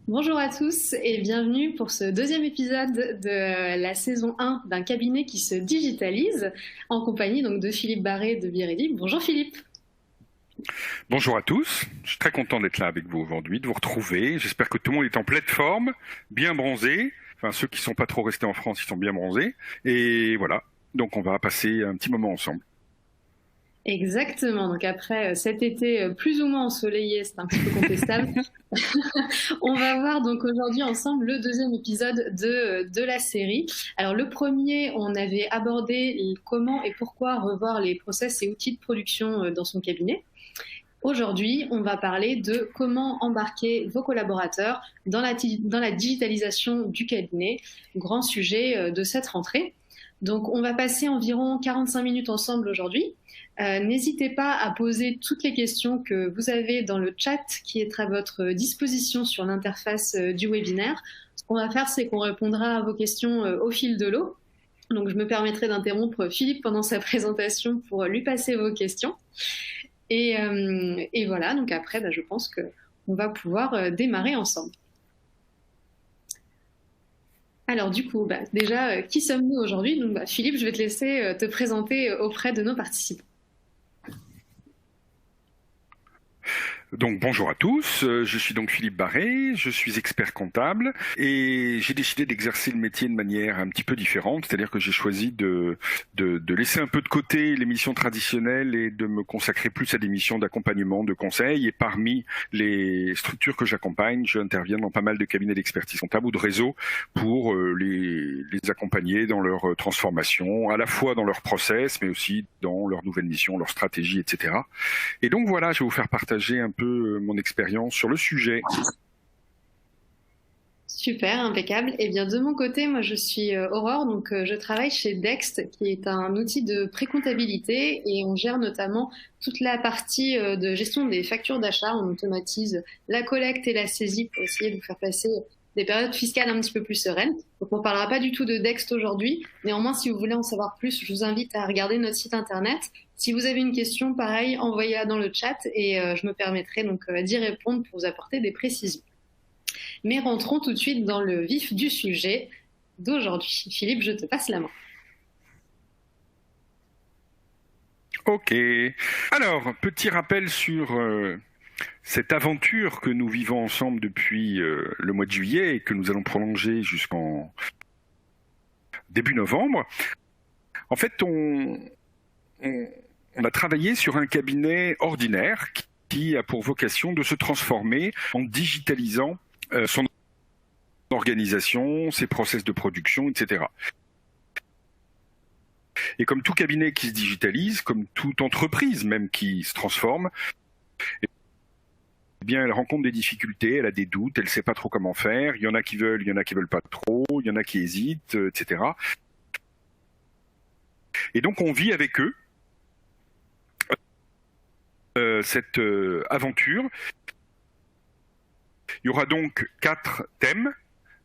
Bonjour à tous et bienvenue pour ce deuxième épisode de la saison 1 d'un cabinet qui se digitalise en compagnie donc de Philippe Barré de Birelli. Bonjour Philippe. Bonjour à tous, je suis très content d'être là avec vous aujourd'hui, de vous retrouver. J'espère que tout le monde est en pleine forme, bien bronzé. Enfin, ceux qui ne sont pas trop restés en France, ils sont bien bronzés. Et voilà, donc on va passer un petit moment ensemble. Exactement, donc après cet été plus ou moins ensoleillé, c'est un petit peu contestable. On va voir donc aujourd'hui ensemble le deuxième épisode de la série. Alors le premier, on avait abordé comment et pourquoi revoir les process et outils de production dans son cabinet. Aujourd'hui, on va parler de comment embarquer vos collaborateurs dans la digitalisation du cabinet, grand sujet de cette rentrée. Donc on va passer environ 45 minutes ensemble aujourd'hui. N'hésitez pas à poser toutes les questions que vous avez dans le chat qui est à votre disposition sur l'interface du webinaire. Ce qu'on va faire, c'est qu'on répondra à vos questions au fil de l'eau. Donc je me permettrai d'interrompre Philippe pendant sa présentation pour lui passer vos questions. Et voilà, donc après, je pense qu'on va pouvoir démarrer ensemble. Alors du coup, déjà, qui sommes-nous aujourd'hui? Donc, Philippe, je vais te laisser te présenter auprès de nos participants. Donc bonjour à tous, je suis donc Philippe Barré, je suis expert comptable et j'ai décidé d'exercer le métier de manière un petit peu différente, c'est-à-dire que j'ai choisi de laisser un peu de côté les missions traditionnelles et de me consacrer plus à des missions d'accompagnement, de conseil. Et parmi les structures que j'accompagne, j'interviens dans pas mal de cabinets d'expertise comptable ou de réseaux pour les accompagner dans leur transformation, à la fois dans leur process, mais aussi dans leurs nouvelles missions, leur stratégie, etc. Et donc voilà, je vais vous faire partager un peu mon expérience sur le sujet. Super, impeccable. Eh bien, de mon côté, moi, je suis Aurore, donc je travaille chez Dext, qui est un outil de pré-comptabilité et on gère notamment toute la partie de gestion des factures d'achat. On automatise la collecte et la saisie pour essayer de vous faire passer des périodes fiscales un petit peu plus sereines. Donc, on ne parlera pas du tout de Dext aujourd'hui. Néanmoins, si vous voulez en savoir plus, je vous invite à regarder notre site internet. Si vous avez une question, pareil, envoyez-la dans le chat et je me permettrai donc d'y répondre pour vous apporter des précisions. Mais rentrons tout de suite dans le vif du sujet d'aujourd'hui. Philippe, je te passe la main. Ok. Alors, petit rappel sur cette aventure que nous vivons ensemble depuis le mois de juillet et que nous allons prolonger jusqu'en début novembre. En fait, on a travaillé sur un cabinet ordinaire qui a pour vocation de se transformer en digitalisant son organisation, ses process de production, etc. Et comme tout cabinet qui se digitalise, comme toute entreprise même qui se transforme, eh bien, elle rencontre des difficultés, elle a des doutes, elle ne sait pas trop comment faire. Il y en a qui veulent, il y en a qui veulent pas trop, il y en a qui hésitent, etc. Et donc, on vit avec eux cette aventure. Il y aura donc 4 thèmes.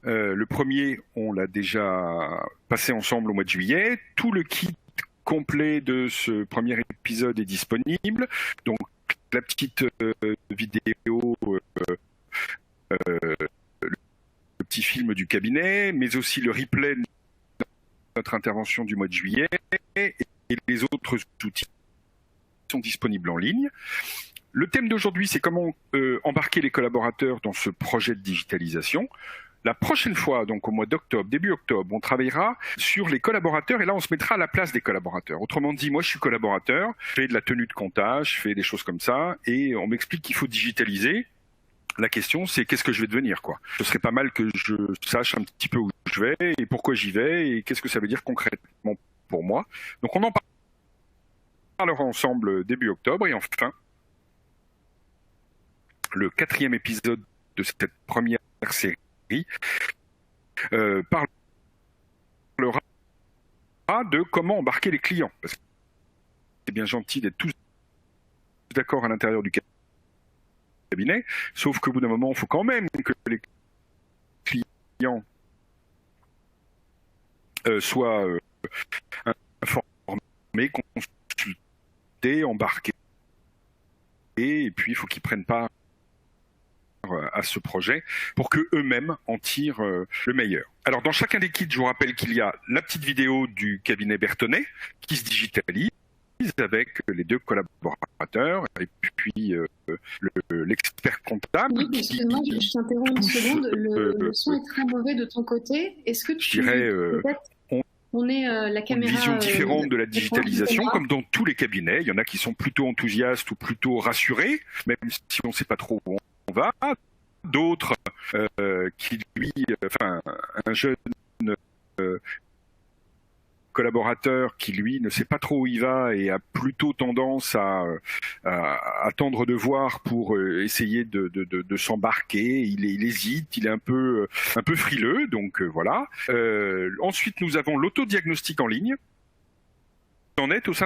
Le premier, on l'a déjà passé ensemble au mois de juillet. Tout le kit complet de ce premier épisode est disponible. Donc, la petite vidéo, le petit film du cabinet, mais aussi le replay de notre intervention du mois de juillet et les autres outils sont disponibles en ligne. Le thème d'aujourd'hui, c'est comment embarquer les collaborateurs dans ce projet de digitalisation. La prochaine fois, donc au mois d'octobre, début octobre, on travaillera sur les collaborateurs et là on se mettra à la place des collaborateurs. Autrement dit, moi je suis collaborateur, je fais de la tenue de comptage, je fais des choses comme ça et on m'explique qu'il faut digitaliser. La question c'est qu'est-ce que je vais devenir, quoi. Ce serait pas mal que je sache un petit peu où je vais et pourquoi j'y vais et qu'est-ce que ça veut dire concrètement pour moi. Donc on en parlera ensemble début octobre et enfin le 4e épisode de cette première série parlera de comment embarquer les clients. Parce que c'est bien gentil d'être tous d'accord à l'intérieur du cabinet, sauf qu'au bout d'un moment, il faut quand même que les clients soient informés, consultés, embarqués, et puis il faut qu'ils prennent part à ce projet pour que eux-mêmes en tirent le meilleur. Alors dans chacun des kits, je vous rappelle qu'il y a la petite vidéo du cabinet Berthonnet qui se digitalise avec les 2 collaborateurs et puis l'expert comptable. Oui, excuse-moi, je t'interromps une seconde. Le son est très mauvais de ton côté. Est-ce que tu peut-être on est la caméra, une vision différente de la digitalisation, comme dans tous les cabinets. Il y en a qui sont plutôt enthousiastes ou plutôt rassurés, même si on ne sait pas trop où on va. D'autres qui, lui, un jeune collaborateur qui, lui, ne sait pas trop où il va et a plutôt tendance à attendre de voir pour essayer de s'embarquer. Il hésite, il est un peu frileux, donc voilà. Ensuite, nous avons l'autodiagnostic en ligne. Vous en êtes au sein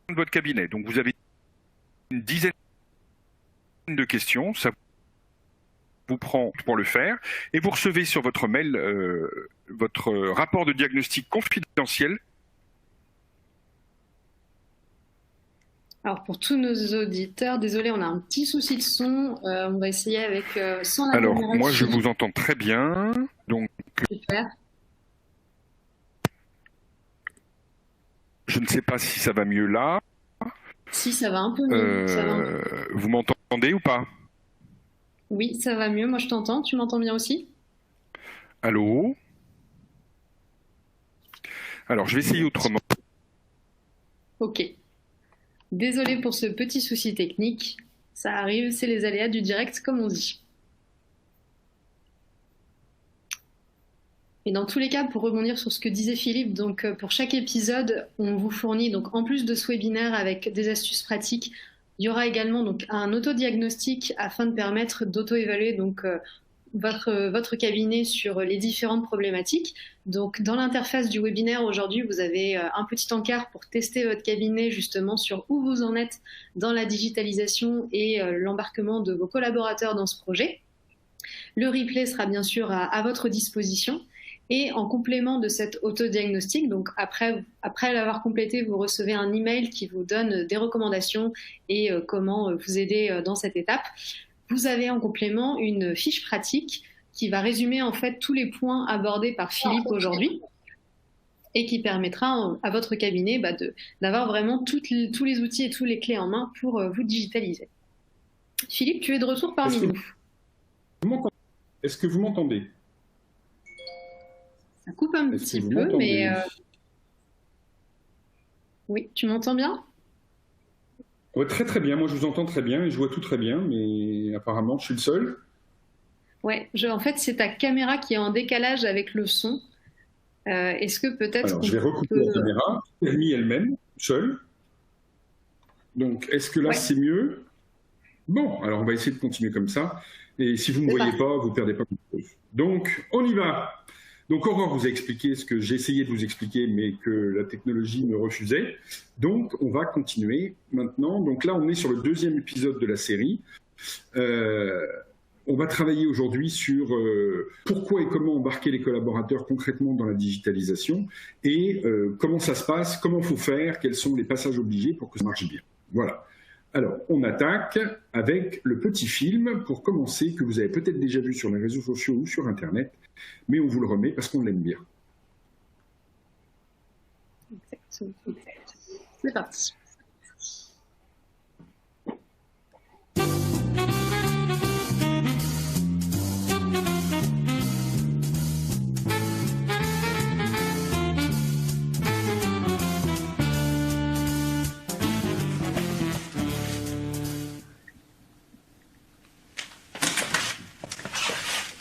de votre cabinet. Donc, vous avez une dizaine de questions. Ça vous prend pour le faire et vous recevez sur votre mail votre rapport de diagnostic confidentiel. Alors pour tous nos auditeurs, désolé, on a un petit souci de son. On va essayer avec sans la Alors caméra. moi je vous entends très bien. Donc super. Je ne sais pas si ça va mieux là. Si ça va un peu mieux. Ça va un peu. Vous m'entendez ou pas? Oui, ça va mieux. Moi, je t'entends. Tu m'entends bien aussi? Allô? Alors, je vais essayer autrement. Ok. Désolé pour ce petit souci technique. Ça arrive, c'est les aléas du direct, comme on dit. Et dans tous les cas, pour rebondir sur ce que disait Philippe, donc pour chaque épisode, on vous fournit, donc en plus de ce webinaire avec des astuces pratiques, il y aura également donc un autodiagnostic afin de permettre d'auto-évaluer donc votre cabinet sur les différentes problématiques. Donc dans l'interface du webinaire aujourd'hui, vous avez un petit encart pour tester votre cabinet justement sur où vous en êtes dans la digitalisation et l'embarquement de vos collaborateurs dans ce projet. Le replay sera bien sûr à votre disposition. Et en complément de cet autodiagnostic, donc après l'avoir complété, vous recevez un email qui vous donne des recommandations et comment vous aider dans cette étape. Vous avez en complément une fiche pratique qui va résumer en fait tous les points abordés par Philippe aujourd'hui et qui permettra à votre cabinet d'avoir vraiment tous les outils et tous les clés en main pour vous digitaliser. Philippe, tu es de retour parmi nous. Est-ce que vous m'entendez ? Ça coupe un petit peu, mais oui, tu m'entends bien ? Ouais, très très bien. Moi, je vous entends très bien et je vois tout très bien, mais apparemment, je suis le seul. Ouais, en fait, c'est ta caméra qui est en décalage avec le son. Est-ce que peut-être... Alors, je vais recouper la caméra, permis elle-même, seule. Donc, est-ce que là, ouais, c'est mieux ? Bon, alors on va essayer de continuer comme ça. Et si vous ne me voyez pas, vous ne perdez pas grand-chose. Donc, on y va. Donc, Aurore vous a expliqué ce que j'ai essayé de vous expliquer, mais que la technologie me refusait. Donc, on va continuer maintenant. Donc là, on est sur le 2e épisode de la série. On va travailler aujourd'hui sur pourquoi et comment embarquer les collaborateurs concrètement dans la digitalisation et comment ça se passe, comment il faut faire, quels sont les passages obligés pour que ça marche bien. Voilà. Alors, on attaque avec le petit film pour commencer, que vous avez peut-être déjà vu sur les réseaux sociaux ou sur Internet, mais on vous le remet parce qu'on l'aime bien. C'est parti.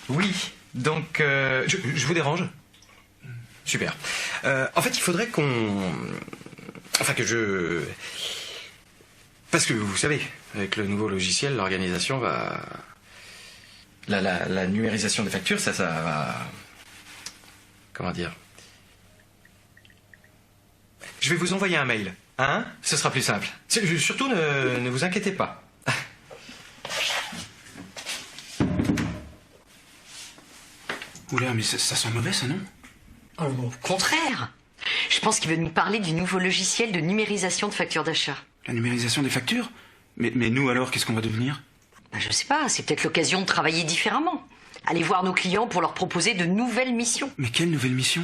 Oui, donc je vous dérange ? Super. En fait, il faudrait parce que vous savez, avec le nouveau logiciel, l'organisation va... La numérisation des factures, ça va... Comment dire ? Je vais vous envoyer un mail, hein ? Ce sera plus simple. Surtout, ne vous inquiétez pas. Oula, mais ça sent mauvais, ça, non ? Oh, au contraire. Je pense qu'il veut nous parler du nouveau logiciel de numérisation de factures d'achat. La numérisation des factures ? Mais nous, alors, qu'est-ce qu'on va devenir ? Je sais pas, c'est peut-être l'occasion de travailler différemment. Aller voir nos clients pour leur proposer de nouvelles missions. Mais quelle nouvelle mission?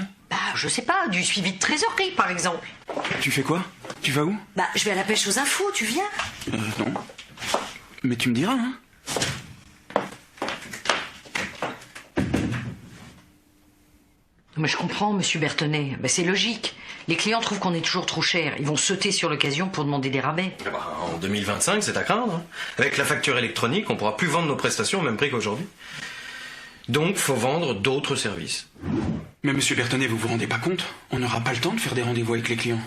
Je sais pas, du suivi de trésorerie, par exemple. Tu fais quoi? Tu vas où? Je vais à la pêche aux infos, tu viens? Non. Mais tu me diras, hein? Mais je comprends, monsieur Bertonnet. C'est logique. Les clients trouvent qu'on est toujours trop cher. Ils vont sauter sur l'occasion pour demander des rabais. En 2025, c'est à craindre, hein. Avec la facture électronique, on pourra plus vendre nos prestations au même prix qu'aujourd'hui. Donc, faut vendre d'autres services. Mais monsieur Bertonnet, vous vous rendez pas compte? On n'aura pas le temps de faire des rendez-vous avec les clients.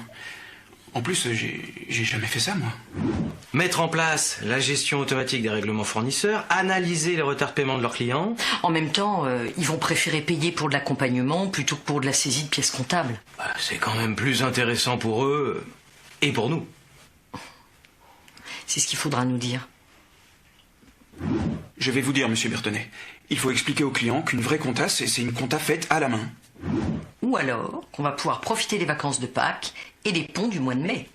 En plus, j'ai jamais fait ça, moi. Mettre en place la gestion automatique des règlements fournisseurs, analyser les retards de paiement de leurs clients. En même temps, ils vont préférer payer pour de l'accompagnement plutôt que pour de la saisie de pièces comptables. C'est quand même plus intéressant pour eux et pour nous. C'est ce qu'il faudra nous dire. Je vais vous dire, monsieur Bertonnet. Il faut expliquer aux clients qu'une vraie compta, c'est une compta faite à la main. Ou alors qu'on va pouvoir profiter des vacances de Pâques et des ponts du mois de mai.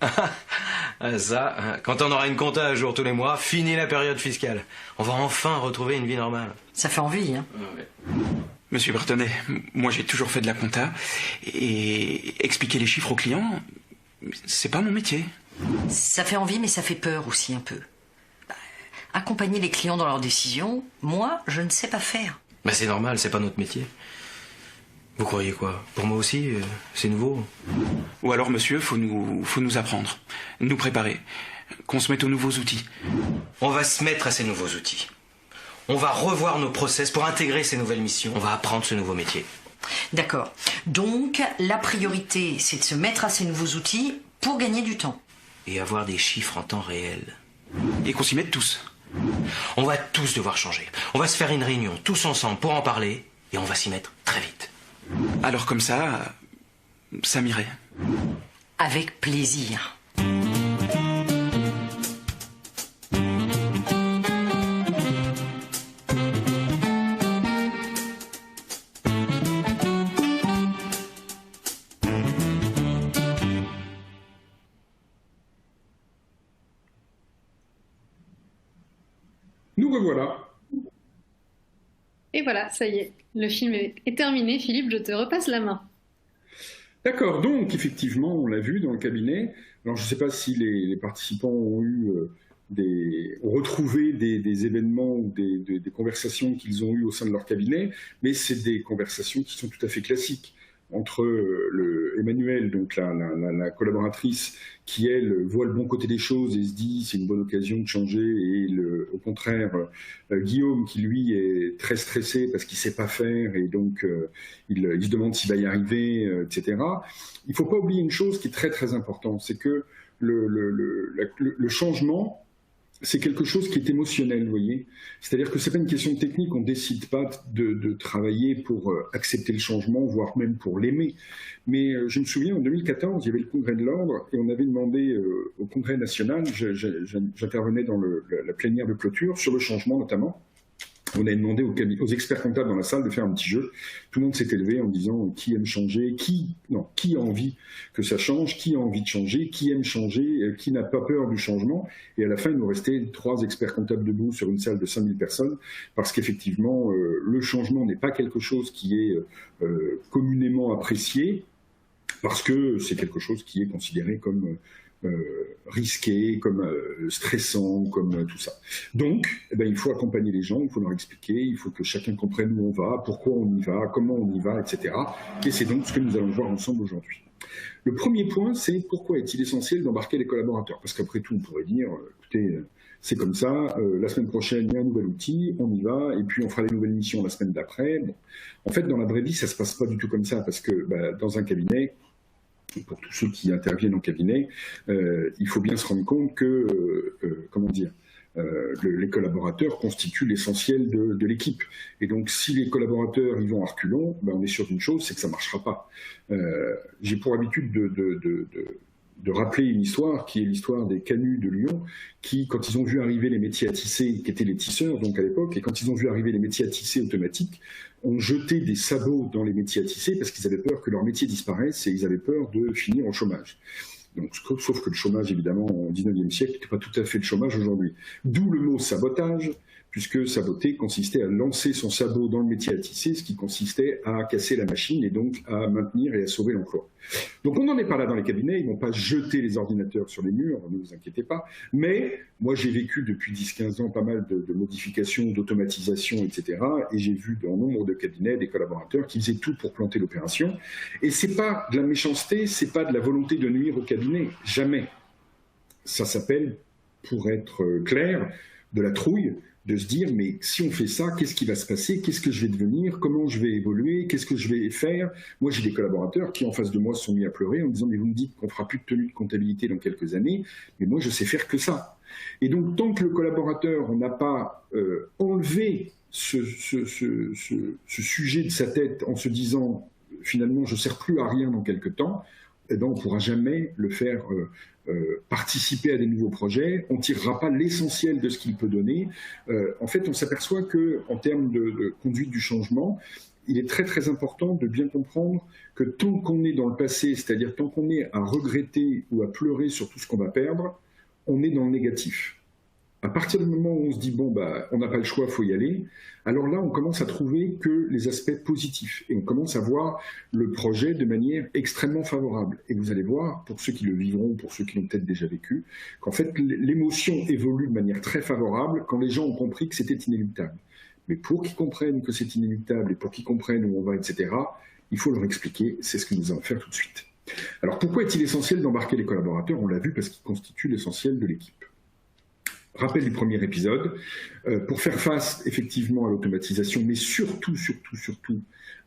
Ça, quand on aura une compta à jour tous les mois, fini la période fiscale. On va enfin retrouver une vie normale. Ça fait envie, hein? Monsieur Bertonnet, moi j'ai toujours fait de la compta. Et expliquer les chiffres aux clients, c'est pas mon métier. Ça fait envie, mais ça fait peur aussi un peu. Accompagner les clients dans leurs décisions, moi, je ne sais pas faire. C'est normal, c'est pas notre métier. Vous croyez quoi? Pour moi aussi, c'est nouveau. Ou alors, monsieur, faut nous apprendre, nous préparer, qu'on se mette aux nouveaux outils. On va se mettre à ces nouveaux outils. On va revoir nos process pour intégrer ces nouvelles missions. On va apprendre ce nouveau métier. D'accord. Donc, la priorité, c'est de se mettre à ces nouveaux outils pour gagner du temps. Et avoir des chiffres en temps réel. Et qu'on s'y mette tous. On va tous devoir changer. On va se faire une réunion, tous ensemble, pour en parler, et on va s'y mettre très vite. Alors comme ça m'irait. Avec plaisir. Nous revoilà. Et voilà, ça y est, le film est terminé. Philippe, je te repasse la main. D'accord, donc effectivement, on l'a vu dans le cabinet. Alors je ne sais pas si les participants ont retrouvé des événements ou des conversations qu'ils ont eues au sein de leur cabinet, mais c'est des conversations qui sont tout à fait classiques entre Emmanuel, donc la collaboratrice, qui elle voit le bon côté des choses et se dit c'est une bonne occasion de changer, et au contraire Guillaume qui lui est très stressé parce qu'il ne sait pas faire et donc il se demande s'il va y arriver, etc. Il ne faut pas oublier une chose qui est très très importante, c'est que le changement, c'est quelque chose qui est émotionnel, vous voyez. C'est-à-dire que c'est pas une question technique, on décide pas de travailler pour accepter le changement, voire même pour l'aimer. Mais je me souviens, en 2014, il y avait le Congrès de l'Ordre, et on avait demandé au Congrès national, j'intervenais dans la plénière de clôture, sur le changement notamment. On avait demandé aux experts comptables dans la salle de faire un petit jeu. Tout le monde s'est élevé en disant qui aime changer, qui a envie que ça change, qui a envie de changer, qui aime changer, qui n'a pas peur du changement. Et à la fin, il nous restait 3 experts comptables debout sur une salle de 5000 personnes, parce qu'effectivement, le changement n'est pas quelque chose qui est communément apprécié, parce que c'est quelque chose qui est considéré comme risqué, comme stressant, comme tout ça. Donc, il faut accompagner les gens, il faut leur expliquer, il faut que chacun comprenne où on va, pourquoi on y va, comment on y va, etc. Et c'est donc ce que nous allons voir ensemble aujourd'hui. Le premier point, c'est pourquoi est-il essentiel d'embarquer les collaborateurs? Parce qu'après tout, on pourrait dire, écoutez, c'est comme ça, la semaine prochaine, il y a un nouvel outil, on y va, et puis on fera les nouvelles missions la semaine d'après. Bon. En fait, dans la vraie vie, ça ne se passe pas du tout comme ça, parce que dans un cabinet, pour tous ceux qui interviennent en cabinet, il faut bien se rendre compte que, les collaborateurs constituent l'essentiel de l'équipe. Et donc, si les collaborateurs y vont à reculons, on est sûr d'une chose, c'est que ça ne marchera pas. J'ai pour habitude de rappeler une histoire qui est l'histoire des canuts de Lyon, qui, quand ils ont vu arriver les métiers à tisser, qui étaient les tisseurs donc à l'époque, et quand ils ont vu arriver les métiers à tisser automatiques, ont jeté des sabots dans les métiers à tisser parce qu'ils avaient peur que leur métier disparaisse et ils avaient peur de finir au chômage. Donc, sauf que le chômage, évidemment, au XIXe siècle, n'était pas tout à fait le chômage aujourd'hui. D'où le mot sabotage, puisque saboter consistait à lancer son sabot dans le métier à tisser, ce qui consistait à casser la machine et donc à maintenir et à sauver l'emploi. Donc on n'en est pas là dans les cabinets, ils ne vont pas jeter les ordinateurs sur les murs, ne vous inquiétez pas, mais moi j'ai vécu depuis 10-15 ans pas mal de modifications, d'automatisation, etc. Et j'ai vu dans nombre de cabinets des collaborateurs qui faisaient tout pour planter l'opération. Et c'est pas de la méchanceté, c'est pas de la volonté de nuire au cabinet, jamais. Ça s'appelle, pour être clair, de la trouille, de se dire, mais si on fait ça, qu'est-ce qui va se passer? Qu'est-ce que je vais devenir? Comment je vais évoluer? Qu'est-ce que je vais faire? Moi, j'ai des collaborateurs qui, en face de moi, se sont mis à pleurer en me disant, mais vous me dites qu'on fera plus de tenue de comptabilité dans quelques années, mais moi, je sais faire que ça. Et donc, tant que le collaborateur n'a pas enlevé ce sujet de sa tête en se disant, finalement, je ne sers plus à rien dans quelques temps, eh ben, on ne pourra jamais le faire participer à des nouveaux projets, on ne tirera pas l'essentiel de ce qu'il peut donner. En fait, on s'aperçoit qu'en termes de conduite du changement, il est très très important de bien comprendre que tant qu'on est dans le passé, c'est-à-dire tant qu'on est à regretter ou à pleurer sur tout ce qu'on va perdre, on est dans le négatif. À partir du moment où on se dit, bon, bah, on n'a pas le choix, il faut y aller, alors là, on commence à trouver que les aspects positifs et on commence à voir le projet de manière extrêmement favorable. Et vous allez voir, pour ceux qui le vivront, pour ceux qui l'ont peut-être déjà vécu, qu'en fait, l'émotion évolue de manière très favorable quand les gens ont compris que c'était inéluctable. Mais pour qu'ils comprennent que c'est inéluctable et pour qu'ils comprennent où on va, etc., il faut leur expliquer, c'est ce que nous allons faire tout de suite. Alors, pourquoi est-il essentiel d'embarquer les collaborateurs? On l'a vu parce qu'ils constituent l'essentiel de l'équipe. Rappel du premier épisode, pour faire face effectivement à l'automatisation, mais surtout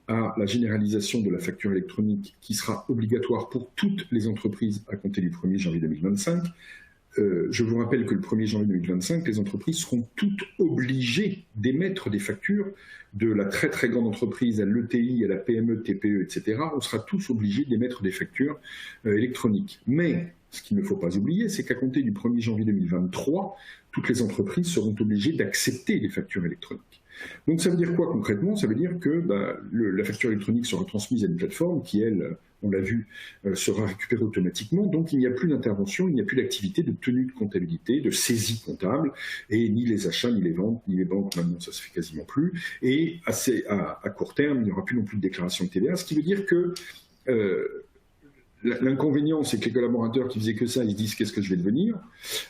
à la généralisation de la facture électronique qui sera obligatoire pour toutes les entreprises à compter du 1er janvier 2025. Je vous rappelle que le 1er janvier 2025, les entreprises seront toutes obligées d'émettre des factures, de la très très grande entreprise à l'ETI, à la PME, TPE, etc. On sera tous obligés d'émettre des factures électroniques. Mais ce qu'il ne faut pas oublier, c'est qu'à compter du 1er janvier 2023, toutes les entreprises seront obligées d'accepter les factures électroniques. Donc ça veut dire quoi concrètement? Ça veut dire que la facture électronique sera transmise à une plateforme qui, elle, on l'a vu, sera récupérée automatiquement. Donc il n'y a plus d'intervention, il n'y a plus d'activité de tenue de comptabilité, de saisie comptable, et ni les achats, ni les ventes, ni les banques, maintenant ça se fait quasiment plus. Et à court terme, il n'y aura plus non plus de déclaration de TVA, ce qui veut dire que l'inconvénient, c'est que les collaborateurs qui faisaient que ça, ils se disent qu'est-ce que je vais devenir.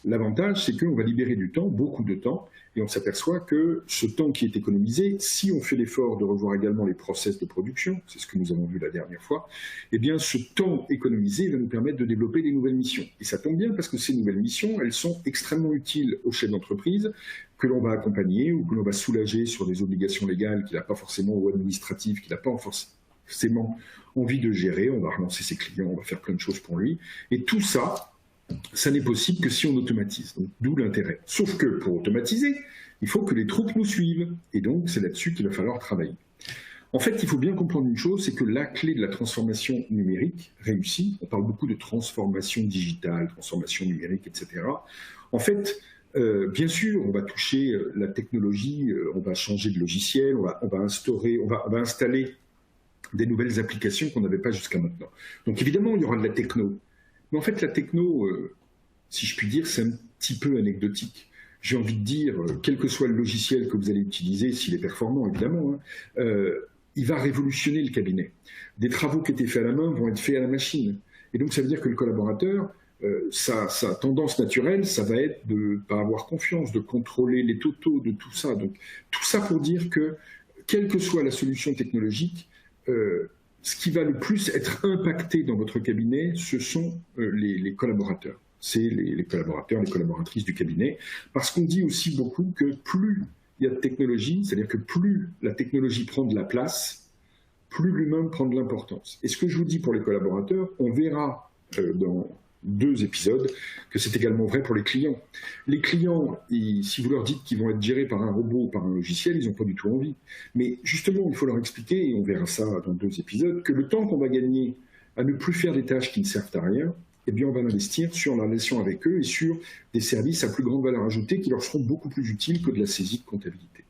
L'avantage, c'est qu'on va libérer du temps, beaucoup de temps, et on s'aperçoit que ce temps qui est économisé, si on fait l'effort de revoir également les process de production, c'est ce que nous avons vu la dernière fois, eh bien ce temps économisé va nous permettre de développer des nouvelles missions. Et ça tombe bien parce que ces nouvelles missions, elles sont extrêmement utiles aux chefs d'entreprise que l'on va accompagner ou que l'on va soulager sur des obligations légales qu'il n'a pas forcément ou administratives qu'il n'a pas forcément envie de gérer. On va relancer ses clients, on va faire plein de choses pour lui. Et tout ça, ça n'est possible que si on automatise. Donc, d'où l'intérêt. Sauf que pour automatiser, il faut que les troupes nous suivent. Et donc, c'est là-dessus qu'il va falloir travailler. En fait, il faut bien comprendre une chose, c'est que la clé de la transformation numérique réussie, on parle beaucoup de transformation digitale, transformation numérique, etc. En fait, bien sûr, on va toucher la technologie, on va changer de logiciel, on va installer des nouvelles applications qu'on n'avait pas jusqu'à maintenant. Donc évidemment, il y aura de la techno. Mais en fait, la techno, si je puis dire, c'est un petit peu anecdotique. J'ai envie de dire, quel que soit le logiciel que vous allez utiliser, s'il est performant évidemment, il va révolutionner le cabinet. Des travaux qui étaient faits à la main vont être faits à la machine. Et donc ça veut dire que le collaborateur, sa tendance naturelle, ça va être de ne pas avoir confiance, de contrôler les totaux, de tout ça. Donc tout ça pour dire que, quelle que soit la solution technologique, ce qui va le plus être impacté dans votre cabinet, ce sont les collaborateurs. C'est les collaborateurs, les collaboratrices du cabinet. Parce qu'on dit aussi beaucoup que plus il y a de technologie, c'est-à-dire que plus la technologie prend de la place, plus l'humain prend de l'importance. Et ce que je vous dis pour les collaborateurs, on verra dans 2 épisodes que c'est également vrai pour les clients. Les clients, si vous leur dites qu'ils vont être gérés par un robot ou par un logiciel, ils n'ont pas du tout envie. Mais justement, il faut leur expliquer, et on verra ça dans 2 épisodes, que le temps qu'on va gagner à ne plus faire des tâches qui ne servent à rien, eh bien on va l'investir sur la relation avec eux et sur des services à plus grande valeur ajoutée qui leur seront beaucoup plus utiles que de la saisie de comptabilité.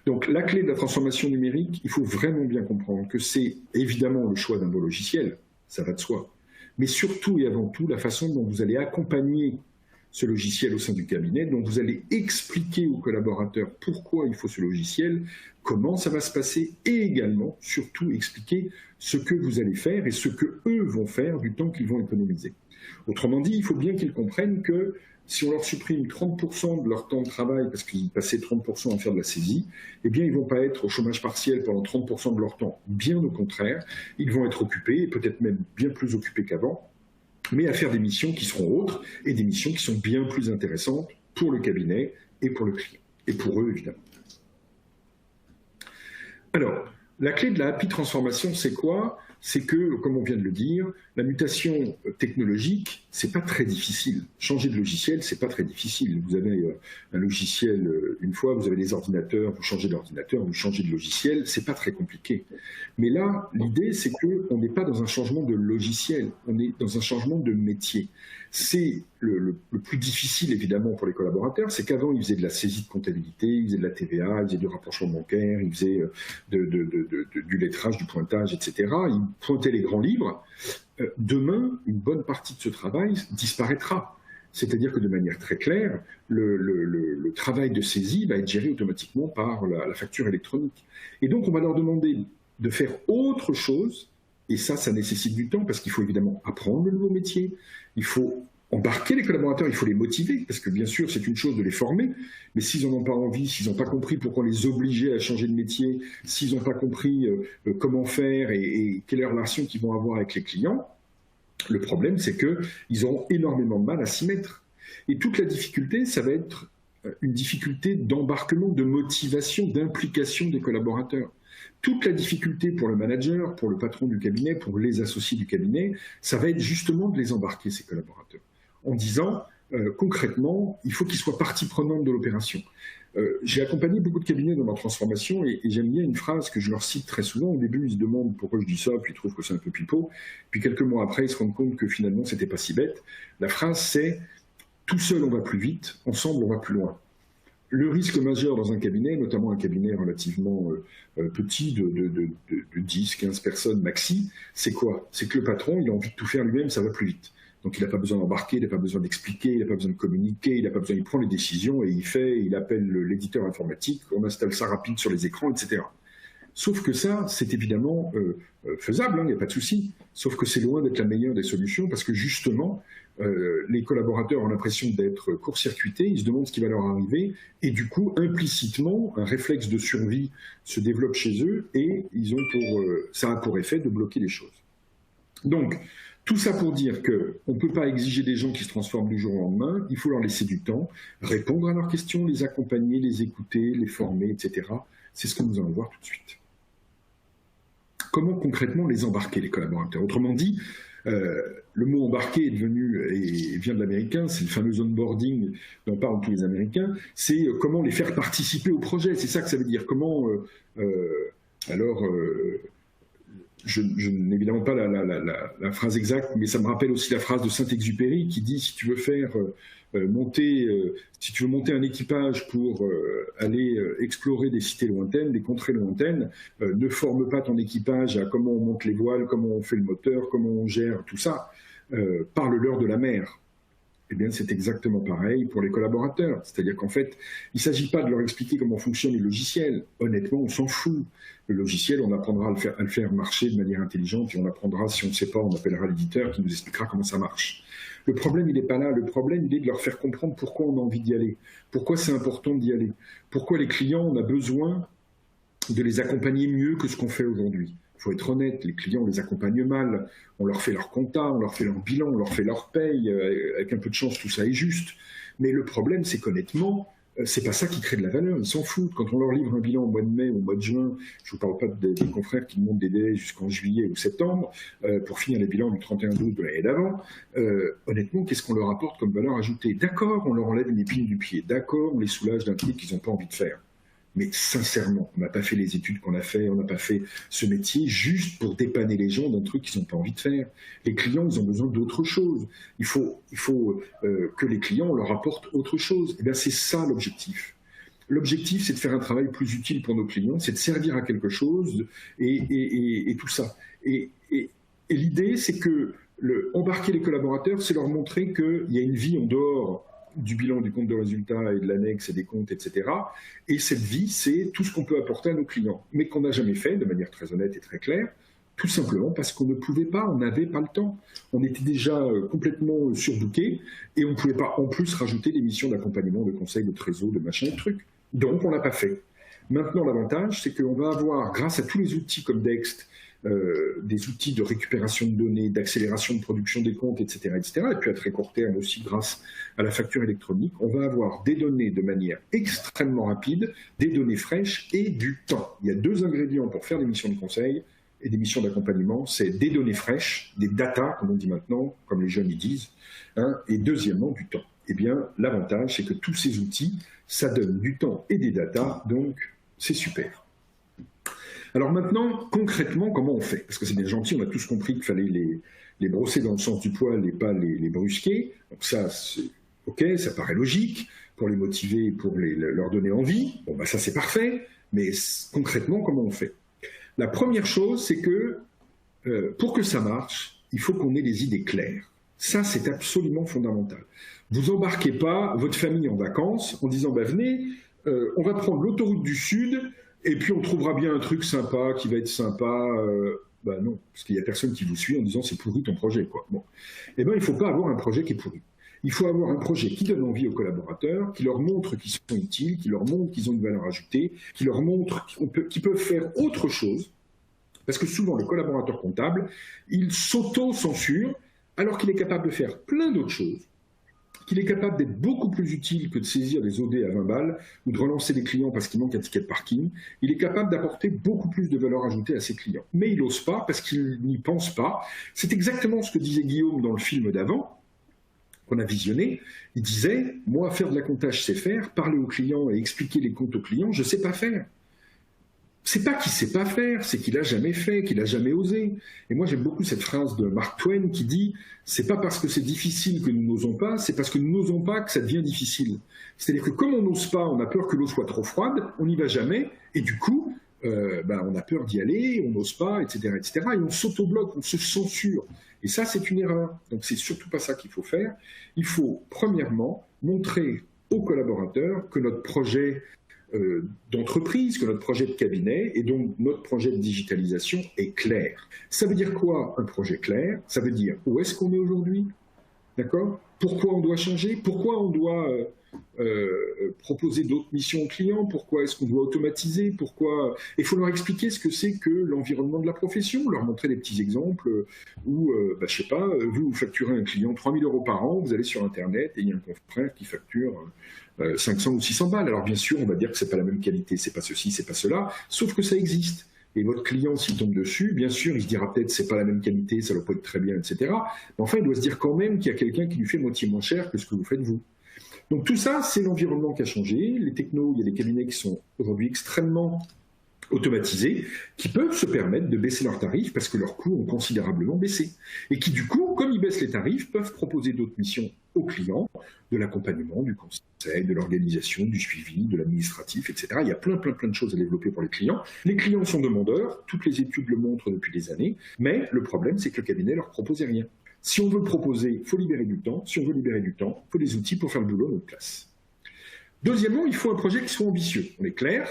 Donc la clé de la transformation numérique, il faut vraiment bien comprendre que c'est évidemment le choix d'un beau logiciel, ça va de soi, mais surtout et avant tout la façon dont vous allez accompagner ce logiciel au sein du cabinet, dont vous allez expliquer aux collaborateurs pourquoi il faut ce logiciel, comment ça va se passer, et également, surtout, expliquer ce que vous allez faire et ce que eux vont faire du temps qu'ils vont économiser. Autrement dit, il faut bien qu'ils comprennent que si on leur supprime 30% de leur temps de travail parce qu'ils passaient 30% à faire de la saisie, eh bien, ils ne vont pas être au chômage partiel pendant 30% de leur temps. Bien au contraire, ils vont être occupés, et peut-être même bien plus occupés qu'avant, mais à faire des missions qui seront autres et des missions qui sont bien plus intéressantes pour le cabinet et pour le client, et pour eux, évidemment. Alors, la clé de la happy transformation, c'est quoi? C'est que, comme on vient de le dire, la mutation technologique, c'est pas très difficile. Changer de logiciel, c'est pas très difficile. Vous avez un logiciel une fois, vous avez des ordinateurs, vous changez d'ordinateur, vous changez de logiciel, c'est pas très compliqué. Mais là, l'idée, c'est qu'on n'est pas dans un changement de logiciel, on est dans un changement de métier. C'est le plus difficile, évidemment, pour les collaborateurs, c'est qu'avant, ils faisaient de la saisie de comptabilité, ils faisaient de la TVA, ils faisaient du rapprochement bancaire, ils faisaient du lettrage, du pointage, etc. Ils pointaient les grands livres. Demain, une bonne partie de ce travail disparaîtra. C'est-à-dire que de manière très claire, le travail de saisie va être géré automatiquement par la facture électronique. Et donc, on va leur demander de faire autre chose, et ça nécessite du temps, parce qu'il faut évidemment apprendre le nouveau métier, il faut embarquer les collaborateurs, il faut les motiver, parce que bien sûr, c'est une chose de les former, mais s'ils n'en ont pas envie, s'ils n'ont pas compris pourquoi les obliger à changer de métier, s'ils n'ont pas compris comment faire et quelle est la relation qu'ils vont avoir avec les clients, le problème, c'est qu'ils auront énormément de mal à s'y mettre. Et toute la difficulté, ça va être une difficulté d'embarquement, de motivation, d'implication des collaborateurs. Toute la difficulté pour le manager, pour le patron du cabinet, pour les associés du cabinet, ça va être justement de les embarquer, ces collaborateurs, en disant concrètement, il faut qu'ils soient partie prenante de l'opération. J'ai accompagné beaucoup de cabinets dans leur transformation et j'aime bien une phrase que je leur cite très souvent. Au début, ils se demandent pourquoi je dis ça, puis ils trouvent que c'est un peu pipeau. Puis quelques mois après, ils se rendent compte que finalement, c'était pas si bête. La phrase, c'est « Tout seul, on va plus vite, ensemble, on va plus loin ». Le risque majeur dans un cabinet, notamment un cabinet relativement petit, de 10, 15 personnes maxi, c'est quoi? C'est que le patron, il a envie de tout faire lui-même, ça va plus vite. Donc il n'a pas besoin d'embarquer, il n'a pas besoin d'expliquer, il n'a pas besoin de communiquer, il prend les décisions et il appelle l'éditeur informatique, on installe ça rapide sur les écrans, etc. Sauf que ça, c'est évidemment faisable, il n'y a pas de souci. Sauf que c'est loin d'être la meilleure des solutions parce que justement, les collaborateurs ont l'impression d'être court-circuités, ils se demandent ce qui va leur arriver et du coup, implicitement, un réflexe de survie se développe chez eux et ça a pour effet de bloquer les choses. Donc, tout ça pour dire qu'on ne peut pas exiger des gens qui se transforment du jour au lendemain, il faut leur laisser du temps, répondre à leurs questions, les accompagner, les écouter, les former, etc. C'est ce que nous allons voir tout de suite. Comment concrètement les embarquer, les collaborateurs? Autrement dit, le mot embarquer est devenu, et vient de l'américain, c'est le fameux onboarding dont parlent tous les Américains, c'est comment les faire participer au projet, c'est ça que ça veut dire. Comment, je n'ai évidemment pas la phrase exacte, mais ça me rappelle aussi la phrase de Saint-Exupéry qui dit si tu veux monter un équipage pour aller explorer des cités lointaines, des contrées lointaines, ne forme pas ton équipage à comment on monte les voiles, comment on fait le moteur, comment on gère tout ça, parle-leur de la mer. Eh bien, c'est exactement pareil pour les collaborateurs. C'est-à-dire qu'en fait, il ne s'agit pas de leur expliquer comment fonctionne le logiciel. Honnêtement, on s'en fout. Le logiciel, on apprendra à le faire marcher de manière intelligente et on apprendra, si on ne sait pas, on appellera l'éditeur qui nous expliquera comment ça marche. Le problème, il n'est pas là. Le problème, il est de leur faire comprendre pourquoi on a envie d'y aller, pourquoi c'est important d'y aller, pourquoi les clients, on a besoin de les accompagner mieux que ce qu'on fait aujourd'hui. Il faut être honnête, les clients, on les accompagne mal, on leur fait leur compta, on leur fait leur bilan, on leur fait leur paye, avec un peu de chance, tout ça est juste. Mais le problème, c'est qu'honnêtement, c'est pas ça qui crée de la valeur, ils s'en foutent. Quand on leur livre un bilan au mois de mai ou au mois de juin, je vous parle pas des confrères qui demandent des délais jusqu'en juillet ou septembre, pour finir les bilans du 31-12 de l'année d'avant, honnêtement, qu'est-ce qu'on leur apporte comme valeur ajoutée? D'accord, on leur enlève une épine du pied, d'accord, on les soulage d'un truc qu'ils n'ont pas envie de faire. Mais sincèrement, on n'a pas fait les études qu'on a fait, on n'a pas fait ce métier juste pour dépanner les gens d'un truc qu'ils n'ont pas envie de faire. Les clients, ils ont besoin d'autre chose. Il faut que les clients, on leur apporte autre chose. Et bien, c'est ça l'objectif. L'objectif, c'est de faire un travail plus utile pour nos clients, c'est de servir à quelque chose et tout ça. Et l'idée, c'est que embarquer les collaborateurs, c'est leur montrer qu'il y a une vie en dehors du bilan, du compte de résultat et de l'annexe et des comptes, etc. Et cette vie, c'est tout ce qu'on peut apporter à nos clients, mais qu'on n'a jamais fait de manière très honnête et très claire, tout simplement parce qu'on ne pouvait pas, on n'avait pas le temps. On était déjà complètement surbooké et on ne pouvait pas en plus rajouter des missions d'accompagnement, de conseil, de trésor, de machin, de trucs. Donc on ne l'a pas fait. Maintenant, l'avantage, c'est qu'on va avoir, grâce à tous les outils comme Dext, des outils de récupération de données, d'accélération de production des comptes, etc., etc., et puis à très court terme aussi grâce à la facture électronique, on va avoir des données de manière extrêmement rapide, des données fraîches et du temps. Il y a 2 ingrédients pour faire des missions de conseil et des missions d'accompagnement, c'est des données fraîches, des data, comme on dit maintenant, comme les jeunes y disent, hein, et deuxièmement, du temps. Eh bien, l'avantage, c'est que tous ces outils, ça donne du temps et des data, donc c'est super. Alors maintenant, concrètement, comment on fait? Parce que c'est bien gentil, on a tous compris qu'il fallait les brosser dans le sens du poil et pas les brusquer. Donc ça, c'est OK, ça paraît logique, pour les motiver, pour leur donner envie. Bon, bah ça c'est parfait, mais concrètement, comment on fait? La première chose, c'est que pour que ça marche, il faut qu'on ait les idées claires. Ça, c'est absolument fondamental. Vous embarquez pas votre famille en vacances en disant, bah, venez, on va prendre l'autoroute du Sud, et puis on trouvera bien un truc sympa qui va être sympa. Bah non, parce qu'il n'y a personne qui vous suit en disant c'est pourri ton projet, quoi. Bon. Eh bien, il ne faut pas avoir un projet qui est pourri. Il faut avoir un projet qui donne envie aux collaborateurs, qui leur montre qu'ils sont utiles, qui leur montre qu'ils ont une valeur ajoutée, qui leur montre qu'ils peuvent faire autre chose. Parce que souvent, le collaborateur comptable, il s'auto-censure alors qu'il est capable de faire plein d'autres choses, qu'il est capable d'être beaucoup plus utile que de saisir des OD à 20 balles ou de relancer des clients parce qu'il manque un ticket de parking. Il est capable d'apporter beaucoup plus de valeur ajoutée à ses clients. Mais il n'ose pas parce qu'il n'y pense pas. C'est exactement ce que disait Guillaume dans le film d'avant, qu'on a visionné. Il disait, moi, faire de la compta, je sais faire, parler aux clients et expliquer les comptes aux clients, je ne sais pas faire. C'est pas qu'il ne sait pas faire, c'est qu'il n'a jamais fait, qu'il n'a jamais osé. Et moi, j'aime beaucoup cette phrase de Mark Twain qui dit « c'est pas parce que c'est difficile que nous n'osons pas, c'est parce que nous n'osons pas que ça devient difficile ». C'est-à-dire que comme on n'ose pas, on a peur que l'eau soit trop froide, on n'y va jamais, et du coup, on a peur d'y aller, on n'ose pas, etc., etc., et on s'auto-bloque, on se censure. Et ça, c'est une erreur. Donc, c'est surtout pas ça qu'il faut faire. Il faut, premièrement, montrer aux collaborateurs que notre projet d'entreprise, que notre projet de cabinet et donc notre projet de digitalisation est clair. Ça veut dire quoi, un projet clair? Ça veut dire où est-ce qu'on est aujourd'hui? D'accord? Pourquoi on doit changer? Pourquoi on doit proposer d'autres missions aux clients? Pourquoi est-ce qu'on doit automatiser? Pourquoi... Il faut leur expliquer ce que c'est que l'environnement de la profession, leur montrer des petits exemples où, je sais pas, vous facturez un client 3 000 € par an, vous allez sur Internet et il y a un confrère qui facture 500 ou 600 balles. Alors bien sûr, on va dire que c'est pas la même qualité, c'est pas ceci, c'est pas cela, sauf que ça existe. Et votre client, s'il tombe dessus, bien sûr, il se dira peut-être c'est pas la même qualité, ça doit pas être très bien, etc. Mais enfin, il doit se dire quand même qu'il y a quelqu'un qui lui fait moitié moins cher que ce que vous faites vous. Donc tout ça, c'est l'environnement qui a changé. Les technos, il y a des cabinets qui sont aujourd'hui extrêmement automatisés, qui peuvent se permettre de baisser leurs tarifs parce que leurs coûts ont considérablement baissé. Et qui, du coup, comme ils baissent les tarifs, peuvent proposer d'autres missions aux clients, de l'accompagnement, du conseil, de l'organisation, du suivi, de l'administratif, etc. Il y a plein de choses à développer pour les clients. Les clients sont demandeurs, toutes les études le montrent depuis des années, mais le problème, c'est que le cabinet ne leur proposait rien. Si on veut le proposer, il faut libérer du temps. Si on veut libérer du temps, il faut des outils pour faire le boulot à notre place. Deuxièmement, il faut un projet qui soit ambitieux. On est clair.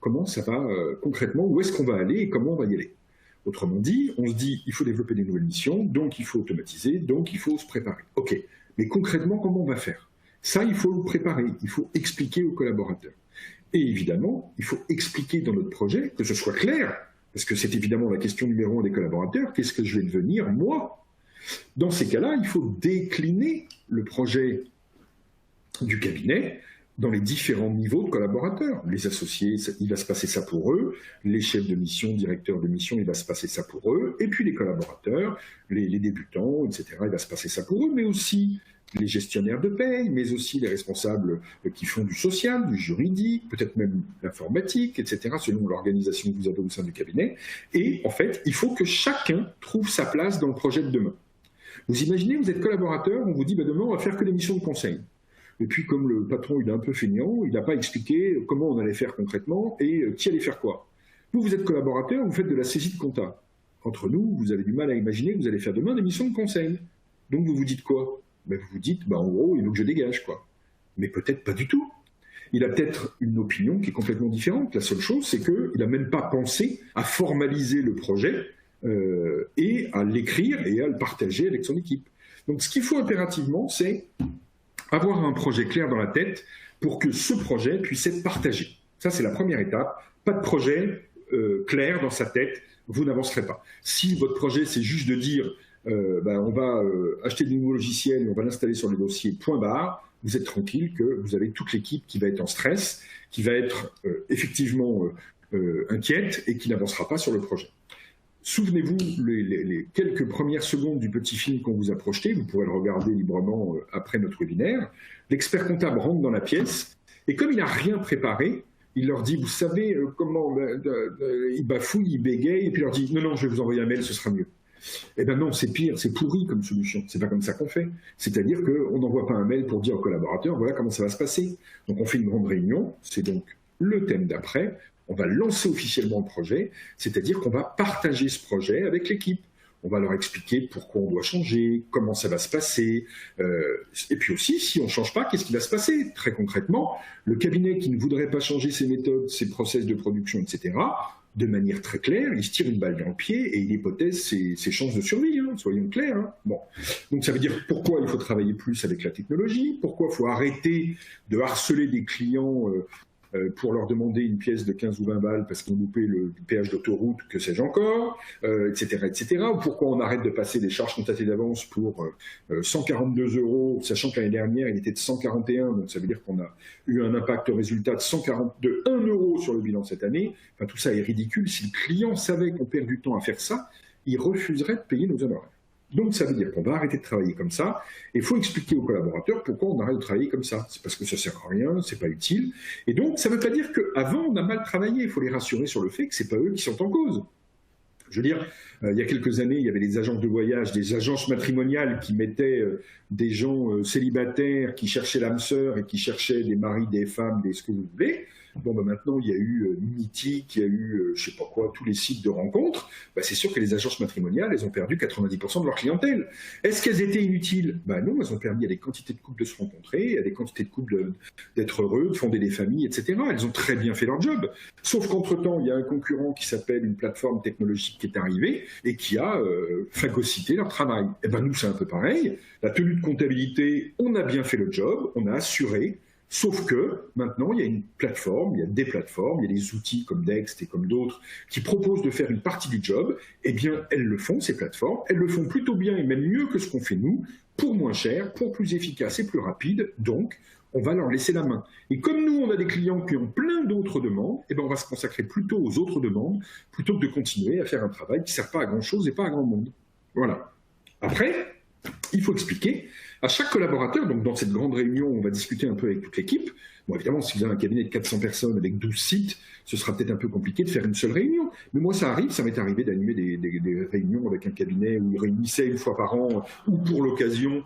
Comment ça va concrètement, où est-ce qu'on va aller et comment on va y aller. Autrement dit, on se dit, il faut développer des nouvelles missions, donc il faut automatiser, donc il faut se préparer. OK, mais concrètement, comment on va faire? Ça, il faut le préparer, il faut expliquer aux collaborateurs. Et évidemment, il faut expliquer dans notre projet, que ce soit clair, parce que c'est évidemment la question numéro 1 des collaborateurs, qu'est-ce que je vais devenir, moi? Dans ces cas-là, il faut décliner le projet du cabinet dans les différents niveaux de collaborateurs. Les associés, il va se passer ça pour eux. Les chefs de mission, directeurs de mission, il va se passer ça pour eux. Et puis les collaborateurs, les débutants, etc., il va se passer ça pour eux, mais aussi les gestionnaires de paye, mais aussi les responsables qui font du social, du juridique, peut-être même l'informatique, etc., selon l'organisation que vous avez au sein du cabinet. Et en fait, il faut que chacun trouve sa place dans le projet de demain. Vous imaginez, vous êtes collaborateur, on vous dit, demain, on va faire que des missions de conseil. Et puis, comme le patron, il est un peu feignant, il n'a pas expliqué comment on allait faire concrètement et qui allait faire quoi. Vous êtes collaborateur, vous faites de la saisie de compta. Entre nous, vous avez du mal à imaginer que vous allez faire demain des missions de conseil. Donc, vous vous dites quoi? Ben, vous vous dites, en gros, il faut que je dégage, quoi. Mais peut-être pas du tout. Il a peut-être une opinion qui est complètement différente. La seule chose, c'est qu'il n'a même pas pensé à formaliser le projet et à l'écrire et à le partager avec son équipe. Donc ce qu'il faut impérativement, c'est avoir un projet clair dans la tête pour que ce projet puisse être partagé. Ça, c'est la première étape. Pas de projet clair dans sa tête, vous n'avancerez pas. Si votre projet, c'est juste de dire on va acheter de nouveaux logiciels, on va l'installer sur le dossier, point barre, vous êtes tranquille que vous avez toute l'équipe qui va être en stress, qui va être effectivement inquiète et qui n'avancera pas sur le projet. Souvenez-vous, les quelques premières secondes du petit film qu'on vous a projeté, vous pourrez le regarder librement après notre webinaire. L'expert comptable rentre dans la pièce et comme il n'a rien préparé, il leur dit, vous savez comment, il bafouille, il bégaye, et puis il leur dit, non, je vais vous envoyer un mail, ce sera mieux. Eh bien non, c'est pire, c'est pourri comme solution. C'est pas comme ça qu'on fait. C'est-à-dire qu'on n'envoie pas un mail pour dire aux collaborateurs, voilà comment ça va se passer. Donc on fait une grande réunion, c'est donc le thème d'après. On va lancer officiellement le projet, c'est-à-dire qu'on va partager ce projet avec l'équipe. On va leur expliquer pourquoi on doit changer, comment ça va se passer. Et puis aussi, si on ne change pas, qu'est-ce qui va se passer? Très concrètement, le cabinet qui ne voudrait pas changer ses méthodes, ses process de production, etc., de manière très claire, il se tire une balle dans le pied et il hypothèse ses chances de survie, soyons clairs. Bon. Donc ça veut dire pourquoi il faut travailler plus avec la technologie, pourquoi il faut arrêter de harceler des clients pour leur demander une pièce de 15 ou 20 balles parce qu'ils ont loupé le péage d'autoroute, que sais-je encore, etc., etc. Ou pourquoi on arrête de passer des charges constatées d'avance pour 142 €, sachant que l'année dernière, il était de 141, donc ça veut dire qu'on a eu un impact résultat de 1 € sur le bilan cette année. Enfin, tout ça est ridicule. Si le client savait qu'on perd du temps à faire ça, il refuserait de payer nos honoraires. Donc ça veut dire qu'on va arrêter de travailler comme ça, et il faut expliquer aux collaborateurs pourquoi on arrête de travailler comme ça. C'est parce que ça ne sert à rien, c'est pas utile. Et donc ça ne veut pas dire qu'avant on a mal travaillé, il faut les rassurer sur le fait que ce n'est pas eux qui sont en cause. Je veux dire, il y a quelques années, il y avait des agences de voyage, des agences matrimoniales qui mettaient des gens célibataires qui cherchaient l'âme sœur et qui cherchaient des maris, des femmes, ce que vous voulez. Bon, maintenant, il y a eu Mythique, il y a eu, je sais pas quoi, tous les sites de rencontres. C'est sûr que les agences matrimoniales, elles ont perdu 90% de leur clientèle. Est-ce qu'elles étaient inutiles? Non, elles ont permis à des quantités de couples de se rencontrer, à des quantités de couples d'être heureux, de fonder des familles, etc. Elles ont très bien fait leur job. Sauf qu'entre-temps, il y a un concurrent qui s'appelle une plateforme technologique qui est arrivé et qui a phagocyté leur travail. Nous, c'est un peu pareil. La tenue de comptabilité, on a bien fait le job, on a assuré. Sauf que maintenant, il y a une plateforme, il y a des plateformes, il y a des outils comme Dext et comme d'autres qui proposent de faire une partie du job. Eh bien, elles le font, ces plateformes. Elles le font plutôt bien et même mieux que ce qu'on fait nous, pour moins cher, pour plus efficace et plus rapide. Donc, on va leur laisser la main. Et comme nous, on a des clients qui ont plein d'autres demandes, on va se consacrer plutôt aux autres demandes plutôt que de continuer à faire un travail qui ne sert pas à grand-chose et pas à grand monde. Voilà. Après, il faut expliquer à chaque collaborateur, donc dans cette grande réunion, on va discuter un peu avec toute l'équipe. Bon, évidemment, si vous avez un cabinet de 400 personnes avec 12 sites, ce sera peut-être un peu compliqué de faire une seule réunion. Mais moi, ça m'est arrivé d'animer des réunions avec un cabinet où ils réunissaient une fois par an ou pour l'occasion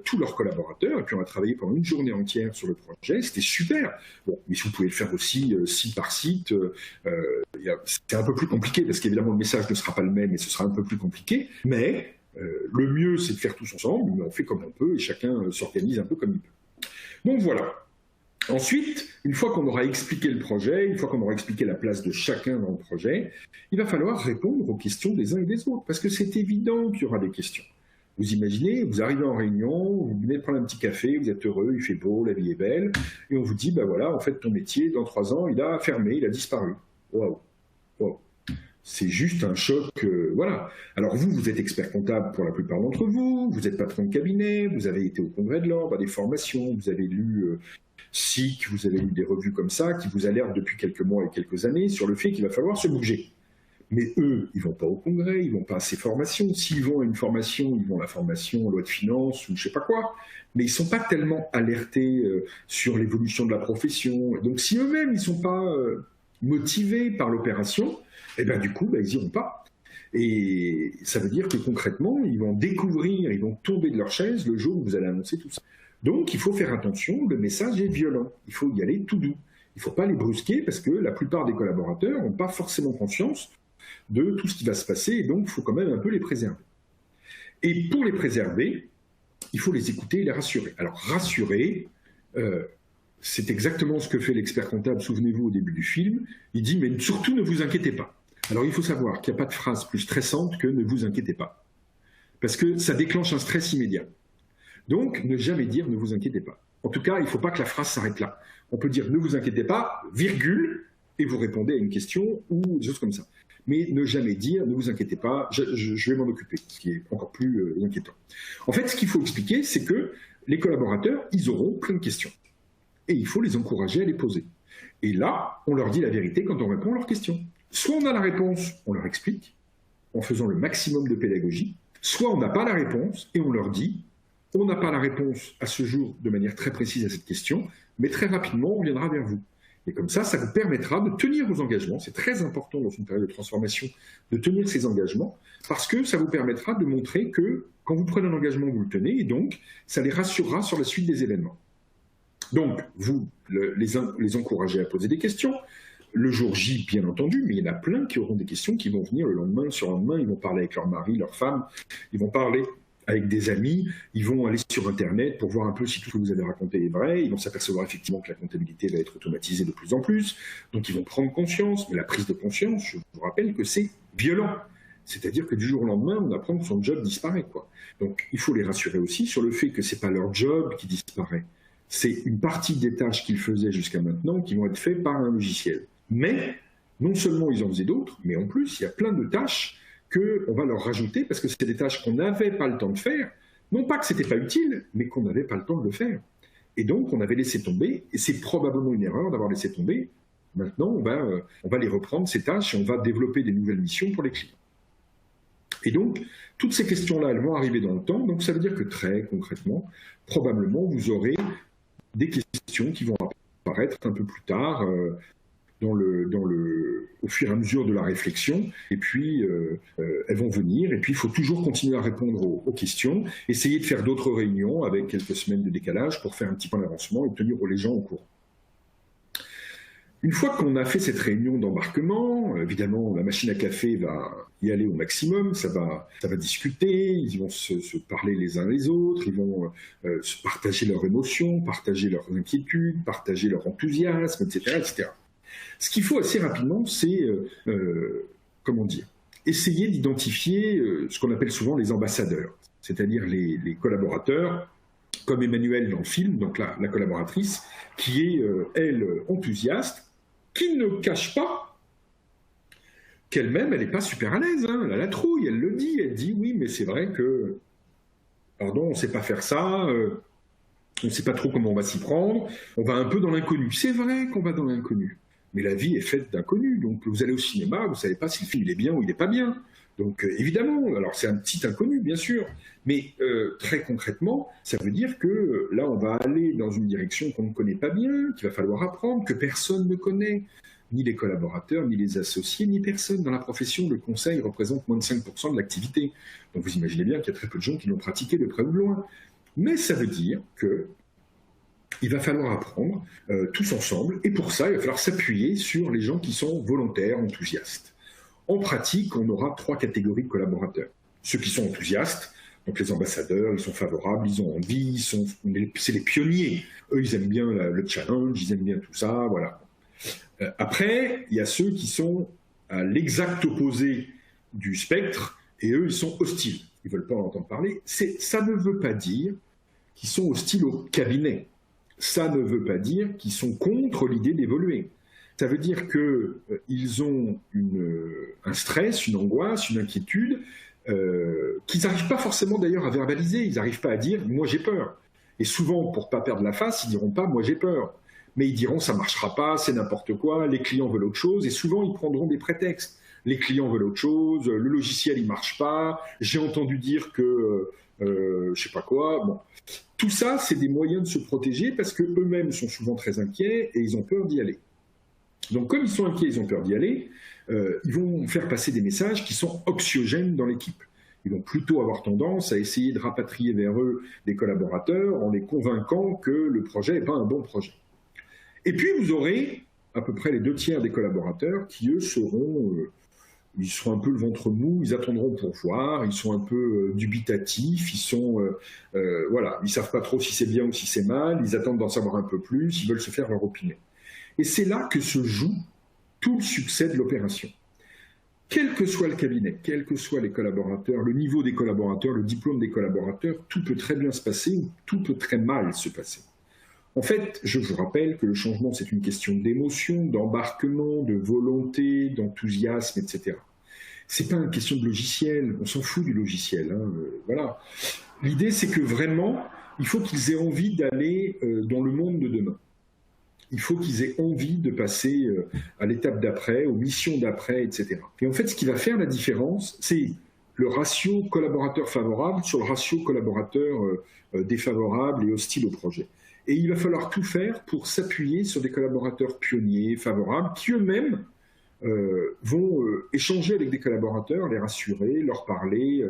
tous leurs collaborateurs. Et puis on a travaillé pendant une journée entière sur le projet. C'était super. Bon, mais si vous pouvez le faire aussi site par site, c'est un peu plus compliqué parce qu'évidemment, le message ne sera pas le même et ce sera un peu plus compliqué. Mais le mieux, c'est de faire tous ensemble, mais on fait comme on peut et chacun s'organise un peu comme il peut. Donc voilà. Ensuite, une fois qu'on aura expliqué le projet, une fois qu'on aura expliqué la place de chacun dans le projet, il va falloir répondre aux questions des uns et des autres, parce que c'est évident qu'il y aura des questions. Vous imaginez, vous arrivez en réunion, vous venez de prendre un petit café, vous êtes heureux, il fait beau, la vie est belle, et on vous dit, voilà, en fait, ton métier, dans 3 ans, il a fermé, il a disparu. Waouh. C'est juste un choc, voilà. Alors vous êtes expert comptable pour la plupart d'entre vous, vous êtes patron de cabinet, vous avez été au congrès de l'ordre, à des formations, vous avez lu SIC, vous avez lu des revues comme ça qui vous alertent depuis quelques mois et quelques années sur le fait qu'il va falloir se bouger. Mais eux, ils vont pas au congrès, ils vont pas à ces formations. S'ils vont à une formation, ils vont à la formation en loi de finances ou je sais pas quoi. Mais ils sont pas tellement alertés sur l'évolution de la profession. Donc si eux-mêmes ils sont pas motivés par l'opération, du coup, ils iront pas. Et ça veut dire que concrètement, ils vont découvrir, ils vont tomber de leur chaise le jour où vous allez annoncer tout ça. Donc, il faut faire attention, le message est violent. Il faut y aller tout doux. Il ne faut pas les brusquer parce que la plupart des collaborateurs n'ont pas forcément conscience de tout ce qui va se passer et donc il faut quand même un peu les préserver. Et pour les préserver, il faut les écouter et les rassurer. Alors rassurer, c'est exactement ce que fait l'expert comptable, souvenez-vous au début du film, il dit mais surtout ne vous inquiétez pas. Alors il faut savoir qu'il n'y a pas de phrase plus stressante que ne vous inquiétez pas, parce que ça déclenche un stress immédiat. Donc ne jamais dire ne vous inquiétez pas. En tout cas, il ne faut pas que la phrase s'arrête là. On peut dire ne vous inquiétez pas, virgule, et vous répondez à une question ou des choses comme ça. Mais ne jamais dire ne vous inquiétez pas, je vais m'en occuper, ce qui est encore plus inquiétant. En fait, ce qu'il faut expliquer, c'est que les collaborateurs, ils auront plein de questions. Et il faut les encourager à les poser. Et là, on leur dit la vérité quand on répond à leurs questions. Soit on a la réponse, on leur explique, en faisant le maximum de pédagogie, soit on n'a pas la réponse et on leur dit on n'a pas la réponse à ce jour de manière très précise à cette question, mais très rapidement, on viendra vers vous. Et comme ça vous permettra de tenir vos engagements. C'est très important dans une période de transformation de tenir ces engagements, parce que ça vous permettra de montrer que quand vous prenez un engagement, vous le tenez, et donc ça les rassurera sur la suite des événements. Donc, vous les encouragez à poser des questions. Le jour J, bien entendu, mais il y en a plein qui auront des questions qui vont venir le lendemain, le surlendemain. Ils vont parler avec leur mari, leur femme, ils vont parler avec des amis, ils vont aller sur Internet pour voir un peu si tout ce que vous avez raconté est vrai. Ils vont s'apercevoir effectivement que la comptabilité va être automatisée de plus en plus. Donc, ils vont prendre conscience. Mais la prise de conscience, je vous rappelle que c'est violent. C'est-à-dire que du jour au lendemain, on apprend que son job disparaît, quoi. Donc, il faut les rassurer aussi sur le fait que ce n'est pas leur job qui disparaît. C'est une partie des tâches qu'ils faisaient jusqu'à maintenant qui vont être faites par un logiciel. Mais non seulement ils en faisaient d'autres, mais en plus, il y a plein de tâches qu'on va leur rajouter parce que c'est des tâches qu'on n'avait pas le temps de faire. Non pas que ce n'était pas utile, mais qu'on n'avait pas le temps de le faire. Et donc, on avait laissé tomber, et c'est probablement une erreur d'avoir laissé tomber. Maintenant, on va les reprendre, ces tâches, et on va développer des nouvelles missions pour les clients. Et donc, toutes ces questions-là, elles vont arriver dans le temps. Donc, ça veut dire que très concrètement, probablement, vous aurez des questions qui vont apparaître un peu plus tard au fur et à mesure de la réflexion. Et puis, elles vont venir. Et puis, il faut toujours continuer à répondre aux questions. Essayer de faire d'autres réunions avec quelques semaines de décalage pour faire un petit point d'avancement et tenir les gens au courant. Une fois qu'on a fait cette réunion d'embarquement, évidemment, la machine à café va y aller au maximum, ça va discuter, ils vont se parler les uns les autres, ils vont se partager leurs émotions, partager leurs inquiétudes, partager leur enthousiasme, etc., etc. Ce qu'il faut assez rapidement, c'est, essayer d'identifier ce qu'on appelle souvent les ambassadeurs, c'est-à-dire les collaborateurs, comme Emmanuelle dans le film, donc la collaboratrice, qui est, elle, enthousiaste, qui ne cache pas qu'elle-même, elle n'est pas super à l'aise, hein. Elle a la trouille, elle le dit, elle dit oui, mais c'est vrai que, pardon, on ne sait pas faire ça, on ne sait pas trop comment on va s'y prendre, on va un peu dans l'inconnu. C'est vrai qu'on va dans l'inconnu, mais la vie est faite d'inconnus, donc vous allez au cinéma, vous ne savez pas si le film il est bien ou il n'est pas bien. Donc évidemment, alors c'est un petit inconnu bien sûr, mais très concrètement, ça veut dire que là on va aller dans une direction qu'on ne connaît pas bien, qu'il va falloir apprendre, que personne ne connaît, ni les collaborateurs, ni les associés, ni personne dans la profession. Le conseil représente moins de 5% de l'activité. Donc vous imaginez bien qu'il y a très peu de gens qui l'ont pratiqué de près ou de loin. Mais ça veut dire qu'il va falloir apprendre tous ensemble, et pour ça il va falloir s'appuyer sur les gens qui sont volontaires, enthousiastes. En pratique, on aura 3 catégories de collaborateurs. Ceux qui sont enthousiastes, donc les ambassadeurs, ils sont favorables, ils ont envie, c'est les pionniers. Eux, ils aiment bien le challenge, ils aiment bien tout ça, voilà. Après, il y a ceux qui sont à l'exact opposé du spectre, et eux, ils sont hostiles. Ils ne veulent pas en entendre parler. Ça ne veut pas dire qu'ils sont hostiles au cabinet. Ça ne veut pas dire qu'ils sont contre l'idée d'évoluer. Ça veut dire qu'ils ont un stress, une angoisse, une inquiétude qu'ils n'arrivent pas forcément d'ailleurs à verbaliser. Ils n'arrivent pas à dire « moi j'ai peur ». Et souvent, pour ne pas perdre la face, ils ne diront pas « moi j'ai peur ». Mais ils diront « ça ne marchera pas, c'est n'importe quoi, les clients veulent autre chose ». Et souvent, ils prendront des prétextes. Les clients veulent autre chose, le logiciel il ne marche pas, j'ai entendu dire que je ne sais pas quoi. Bon. Tout ça, c'est des moyens de se protéger parce qu'eux-mêmes sont souvent très inquiets et ils ont peur d'y aller. Donc, comme ils sont inquiets, ils ont peur d'y aller, ils vont faire passer des messages qui sont anxiogènes dans l'équipe. Ils vont plutôt avoir tendance à essayer de rapatrier vers eux des collaborateurs en les convainquant que le projet n'est pas un bon projet. Et puis, vous aurez à peu près les 2 tiers des collaborateurs qui, eux, seront Ils seront un peu le ventre mou, ils attendront pour voir, ils sont un peu dubitatifs, voilà, ils savent pas trop si c'est bien ou si c'est mal, ils attendent d'en savoir un peu plus, ils veulent se faire leur opinion. Et c'est là que se joue tout le succès de l'opération. Quel que soit le cabinet, quels que soient les collaborateurs, le niveau des collaborateurs, le diplôme des collaborateurs, tout peut très bien se passer ou tout peut très mal se passer. En fait, je vous rappelle que le changement, c'est une question d'émotion, d'embarquement, de volonté, d'enthousiasme, etc. C'est pas une question de logiciel, on s'en fout du logiciel. Voilà. L'idée, c'est que vraiment, il faut qu'ils aient envie d'aller dans le monde de demain. Il faut qu'ils aient envie de passer à l'étape d'après, aux missions d'après, etc. Et en fait, ce qui va faire la différence, c'est le ratio collaborateur favorable sur le ratio collaborateur défavorable et hostile au projet. Et il va falloir tout faire pour s'appuyer sur des collaborateurs pionniers, favorables, qui eux-mêmes vont échanger avec des collaborateurs, les rassurer, leur parler,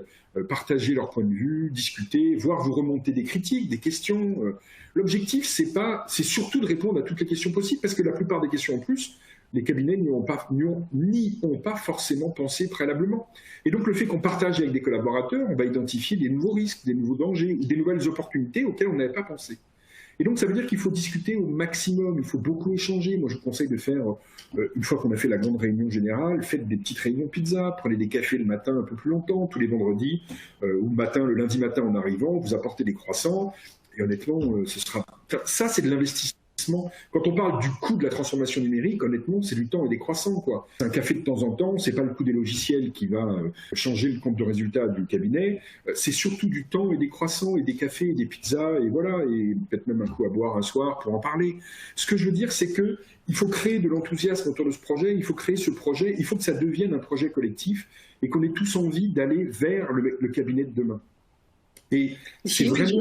partager leur point de vue, discuter, voire vous remonter des critiques, des questions. L'objectif, c'est surtout de répondre à toutes les questions possibles, parce que la plupart des questions en plus, les cabinets n'y ont pas forcément pensé préalablement. Et donc le fait qu'on partage avec des collaborateurs, on va identifier des nouveaux risques, des nouveaux dangers, ou des nouvelles opportunités auxquelles on n'avait pas pensé. Et donc, ça veut dire qu'il faut discuter au maximum, il faut beaucoup échanger. Moi, je vous conseille de faire, une fois qu'on a fait la grande réunion générale, faites des petites réunions pizza, prenez des cafés le matin un peu plus longtemps, tous les vendredis, ou le lundi matin en arrivant, vous apportez des croissants, et honnêtement, ça, c'est de l'investissement. Quand on parle du coût de la transformation numérique, honnêtement, c'est du temps et des croissants, quoi. Un café de temps en temps, c'est pas le coût des logiciels qui va changer le compte de résultat du cabinet, c'est surtout du temps et des croissants et des cafés et des pizzas et voilà, et peut-être même un coup à boire un soir pour en parler. Ce que je veux dire, c'est que il faut créer de l'enthousiasme autour de ce projet, il faut créer ce projet, il faut que ça devienne un projet collectif et qu'on ait tous envie d'aller vers le cabinet de demain. Et c'est vraiment...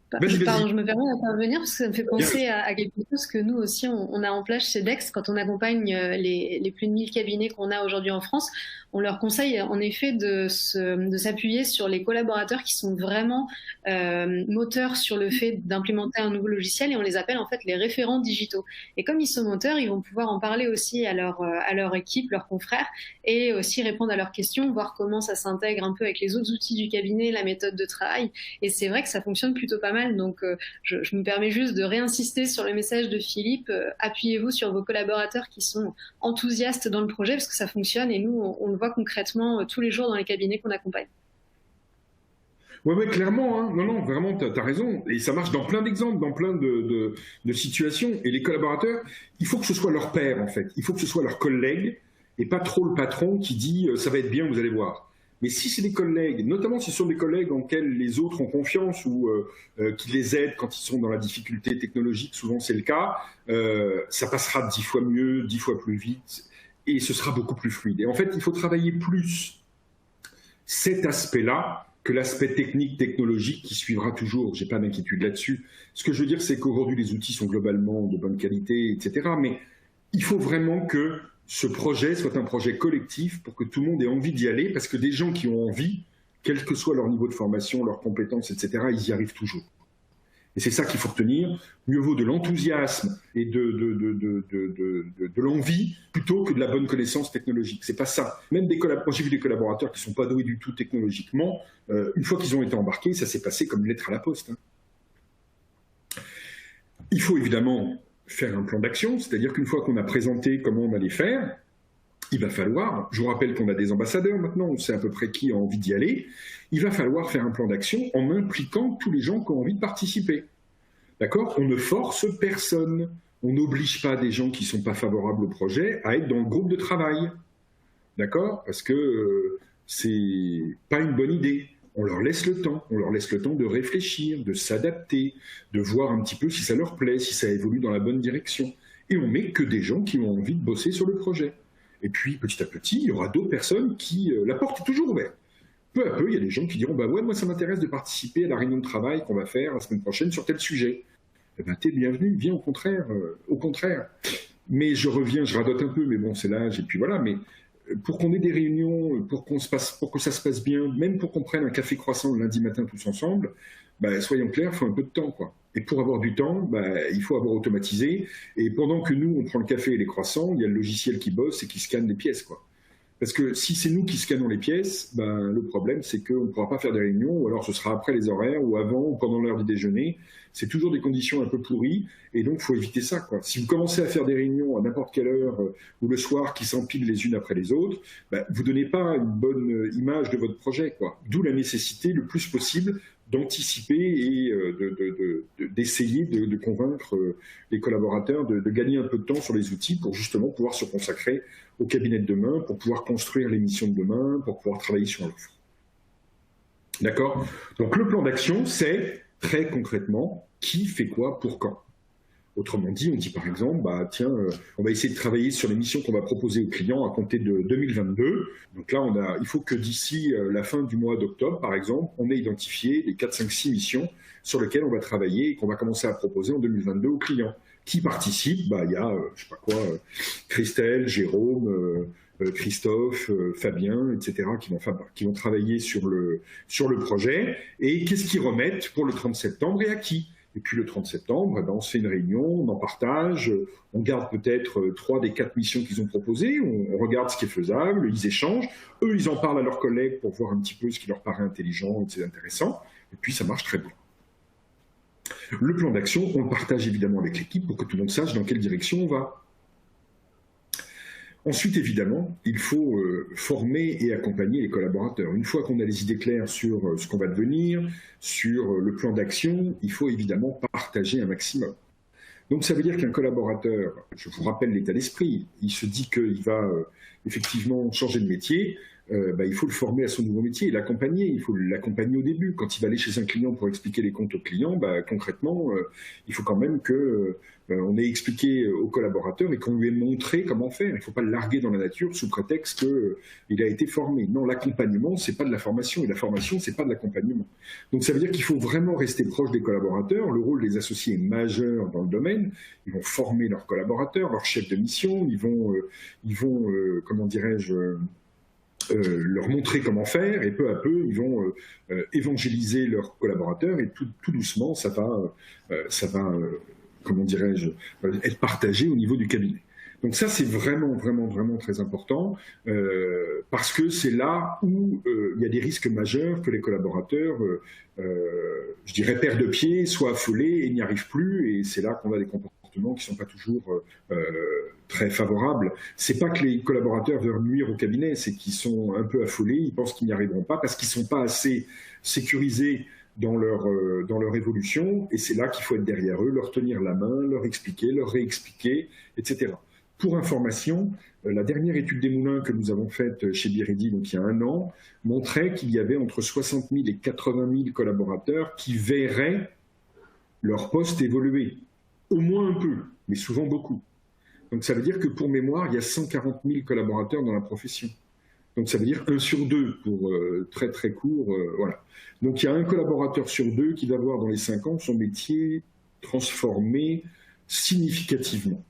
Pardon, je me permets d'intervenir parce que ça me fait penser à quelque chose que nous aussi on a en place chez Dex quand on accompagne les plus de 1000 cabinets qu'on a aujourd'hui en France. On leur conseille en effet de s'appuyer sur les collaborateurs qui sont vraiment moteurs sur le fait d'implémenter un nouveau logiciel et on les appelle en fait les référents digitaux. Et comme ils sont moteurs, ils vont pouvoir en parler aussi à leur équipe, leurs confrères et aussi répondre à leurs questions, voir comment ça s'intègre un peu avec les autres outils du cabinet, la méthode de travail. Et c'est vrai que ça fonctionne plutôt pas mal. Donc, je me permets juste de réinsister sur le message de Philippe. Appuyez-vous sur vos collaborateurs qui sont enthousiastes dans le projet parce que ça fonctionne et nous, on le voit concrètement tous les jours dans les cabinets qu'on accompagne. Oui, clairement. Hein. Non, vraiment, tu as raison. Et ça marche dans plein d'exemples, dans plein de situations. Et les collaborateurs, il faut que ce soit leur père, en fait. Il faut que ce soit leur collègue et pas trop le patron qui dit « ça va être bien, vous allez voir ». Mais si c'est des collègues, notamment si ce sont des collègues en lesquels les autres ont confiance ou qui les aident quand ils sont dans la difficulté technologique, souvent c'est le cas, ça passera 10 fois mieux, 10 fois plus vite et ce sera beaucoup plus fluide. Et en fait, il faut travailler plus cet aspect-là que l'aspect technique, technologique qui suivra toujours. J'ai pas d'inquiétude là-dessus. Ce que je veux dire, c'est qu'aujourd'hui, les outils sont globalement de bonne qualité, etc. Mais il faut vraiment que ce projet soit un projet collectif pour que tout le monde ait envie d'y aller, parce que des gens qui ont envie, quel que soit leur niveau de formation, leurs compétences, etc., ils y arrivent toujours. Et c'est ça qu'il faut retenir. Mieux vaut de l'enthousiasme et de l'envie plutôt que de la bonne connaissance technologique. C'est pas ça. Même quand j'ai vu des collaborateurs qui sont pas doués du tout technologiquement, une fois qu'ils ont été embarqués, ça s'est passé comme une lettre à la poste. Hein. Il faut évidemment faire un plan d'action, c'est-à-dire qu'une fois qu'on a présenté comment on allait faire, il va falloir, je vous rappelle qu'on a des ambassadeurs maintenant, on sait à peu près qui a envie d'y aller, il va falloir faire un plan d'action en impliquant tous les gens qui ont envie de participer. D'accord ? On ne force personne, on n'oblige pas des gens qui ne sont pas favorables au projet à être dans le groupe de travail. D'accord ? Parce que c'est pas une bonne idée. On leur laisse le temps de réfléchir, de s'adapter, de voir un petit peu si ça leur plaît, si ça évolue dans la bonne direction. Et on met que des gens qui ont envie de bosser sur le projet. Et puis, petit à petit, il y aura d'autres personnes qui... la porte est toujours ouverte. Peu à peu, il y a des gens qui diront « Bah ouais, moi ça m'intéresse de participer à la réunion de travail qu'on va faire la semaine prochaine sur tel sujet. » Eh ben, t'es le bienvenu, viens au contraire. Mais je reviens, je radote un peu, mais bon, c'est l'âge, et puis voilà, mais pour qu'on ait des réunions, pour que ça se passe bien, même pour qu'on prenne un café croissant le lundi matin tous ensemble, soyons clairs, il faut un peu de temps, quoi. Et pour avoir du temps, il faut avoir automatisé. Et pendant que nous, on prend le café et les croissants, il y a le logiciel qui bosse et qui scanne les pièces, quoi. Parce que si c'est nous qui scannons les pièces, le problème, c'est qu'on ne pourra pas faire des réunions, ou alors ce sera après les horaires, ou avant, ou pendant l'heure du déjeuner. C'est toujours des conditions un peu pourries, et donc il faut éviter ça, quoi. Si vous commencez à faire des réunions à n'importe quelle heure, ou le soir, qui s'empilent les unes après les autres, vous ne donnez pas une bonne image de votre projet, quoi. D'où la nécessité, le plus possible, d'anticiper et d'essayer de convaincre les collaborateurs de gagner un peu de temps sur les outils pour justement pouvoir se consacrer au cabinet de demain, pour pouvoir construire les missions de demain, pour pouvoir travailler sur l'offre. D'accord ? Donc le plan d'action, c'est très concrètement qui fait quoi pour quand. Autrement dit, on dit par exemple, on va essayer de travailler sur les missions qu'on va proposer aux clients à compter de 2022. Donc là, il faut que d'ici la fin du mois d'octobre, par exemple, on ait identifié les 4, 5, 6 missions sur lesquelles on va travailler et qu'on va commencer à proposer en 2022 aux clients. Qui participent ? Il y a, Christelle, Jérôme, Christophe, Fabien, etc., qui vont travailler sur le projet. Et qu'est-ce qu'ils remettent pour le 30 septembre et à qui ? Et puis le 30 septembre, on se fait une réunion, on en partage, on garde peut-être 3 des 4 missions qu'ils ont proposées, on regarde ce qui est faisable, ils échangent, eux ils en parlent à leurs collègues pour voir un petit peu ce qui leur paraît intelligent, et c'est intéressant, et puis ça marche très bien. Le plan d'action, on le partage évidemment avec l'équipe pour que tout le monde sache dans quelle direction on va. Ensuite, évidemment, il faut former et accompagner les collaborateurs. Une fois qu'on a les idées claires sur ce qu'on va devenir, sur le plan d'action, il faut évidemment partager un maximum. Donc ça veut dire qu'un collaborateur, je vous rappelle l'état d'esprit, il se dit qu'il va effectivement changer de métier, il faut le former à son nouveau métier et l'accompagner. Il faut l'accompagner au début. Quand il va aller chez un client pour expliquer les comptes au client, concrètement, il faut quand même qu'on ait expliqué au collaborateur et qu'on lui ait montré comment faire. Il ne faut pas le larguer dans la nature sous prétexte qu'il a été formé. Non, l'accompagnement, ce n'est pas de la formation et la formation, ce n'est pas de l'accompagnement. Donc ça veut dire qu'il faut vraiment rester proche des collaborateurs. Le rôle des associés est majeur dans le domaine. Ils vont former leurs collaborateurs, leurs chefs de mission. Ils vont leur montrer comment faire et peu à peu ils vont évangéliser leurs collaborateurs et tout doucement ça va être partagé au niveau du cabinet. Donc ça c'est vraiment très important parce que c'est là où il y a des risques majeurs que les collaborateurs perdent de pied, soient affolés et n'y arrivent plus, et c'est là qu'on a des comportements qui ne sont pas toujours très favorables. C'est pas que les collaborateurs veulent nuire au cabinet, c'est qu'ils sont un peu affolés, ils pensent qu'ils n'y arriveront pas parce qu'ils ne sont pas assez sécurisés dans leur évolution, et c'est là qu'il faut être derrière eux, leur tenir la main, leur expliquer, leur réexpliquer, etc. Pour information, la dernière étude des moulins que nous avons faite chez Biredi, donc il y a 1 an, montrait qu'il y avait entre 60 000 et 80 000 collaborateurs qui verraient leur poste évoluer. Au moins un peu, mais souvent beaucoup. Donc ça veut dire que pour mémoire, il y a 140 000 collaborateurs dans la profession. Donc ça veut dire 1 sur 2 pour très très court. Voilà. Donc il y a un collaborateur sur 2 qui va voir dans les 5 ans son métier transformé significativement.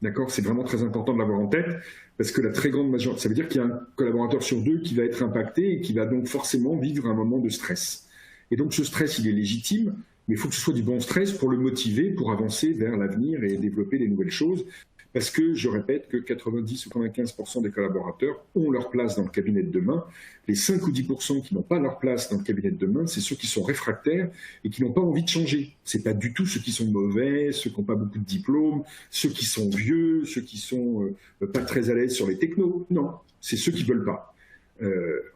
D'accord ? C'est vraiment très important de l'avoir en tête parce que la très grande majorité, ça veut dire qu'il y a un collaborateur sur 2 qui va être impacté et qui va donc forcément vivre un moment de stress. Et donc ce stress, il est légitime, mais il faut que ce soit du bon stress pour le motiver, pour avancer vers l'avenir et développer des nouvelles choses. Parce que, je répète, que 90 ou 95% des collaborateurs ont leur place dans le cabinet de demain. Les 5 ou 10% qui n'ont pas leur place dans le cabinet de demain, c'est ceux qui sont réfractaires et qui n'ont pas envie de changer. Ce n'est pas du tout ceux qui sont mauvais, ceux qui n'ont pas beaucoup de diplômes, ceux qui sont vieux, ceux qui sont pas très à l'aise sur les technos. Non, c'est ceux qui ne veulent pas.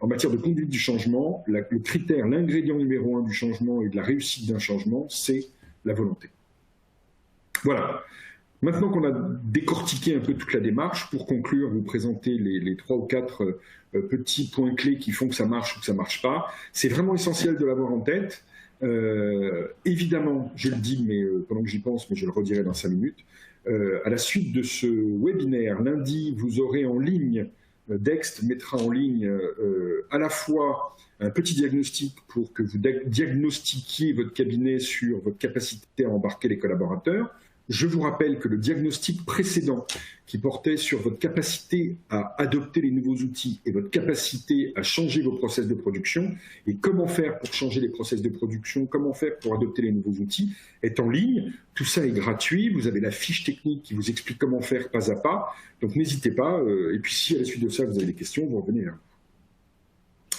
En matière de conduite du changement, le critère, l'ingrédient numéro 1 du changement et de la réussite d'un changement, c'est la volonté. Voilà. Maintenant qu'on a décortiqué un peu toute la démarche, pour conclure, vous présenter les 3 ou 4 petits points clés qui font que ça marche ou que ça ne marche pas. C'est vraiment essentiel de l'avoir en tête. Évidemment, je le dis mais pendant que j'y pense, mais je le redirai dans 5 minutes, à la suite de ce webinaire, lundi, vous aurez en ligne, Dext mettra en ligne à la fois un petit diagnostic pour que vous diagnostiquiez votre cabinet sur votre capacité à embarquer les collaborateurs. Je vous rappelle que le diagnostic précédent qui portait sur votre capacité à adopter les nouveaux outils et votre capacité à changer vos process de production et comment faire pour changer les process de production, comment faire pour adopter les nouveaux outils est en ligne. Tout ça est gratuit. Vous avez la fiche technique qui vous explique comment faire pas à pas. Donc n'hésitez pas. Et puis si à la suite de ça vous avez des questions, vous revenez vers nous.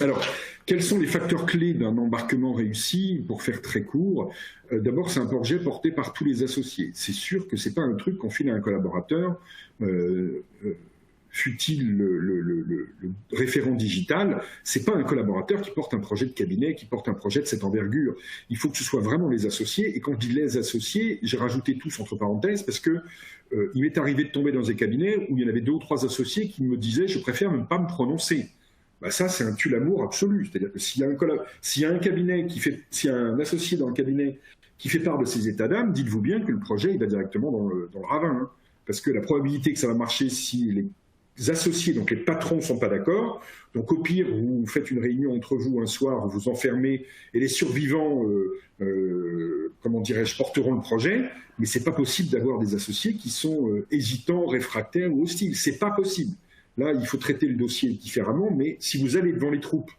Alors, quels sont les facteurs clés d'un embarquement réussi? Pour faire très court, d'abord, c'est un projet porté par tous les associés. C'est sûr que ce n'est pas un truc qu'on file à un collaborateur, fût-il le référent digital, ce n'est pas un collaborateur qui porte un projet de cabinet, qui porte un projet de cette envergure. Il faut que ce soit vraiment les associés. Et quand je dis les associés, j'ai rajouté tous entre parenthèses, parce que il m'est arrivé de tomber dans des cabinets où il y en avait 2 ou 3 associés qui me disaient « je préfère ne pas me prononcer ». Bah ça, c'est un tue-l'amour absolu. C'est-à-dire que s'il y a un cabinet s'il y a un associé dans le cabinet qui fait part de ses états d'âme, dites-vous bien que le projet il va directement dans le ravin. Hein. Parce que la probabilité que ça va marcher si les associés, donc les patrons, ne sont pas d'accord, donc au pire, vous faites une réunion entre vous un soir, vous vous enfermez, et les survivants, comment dirais-je, porteront le projet, mais c'est pas possible d'avoir des associés qui sont hésitants, réfractaires ou hostiles. C'est pas possible. Là, il faut traiter le dossier différemment, mais si vous allez devant les troupes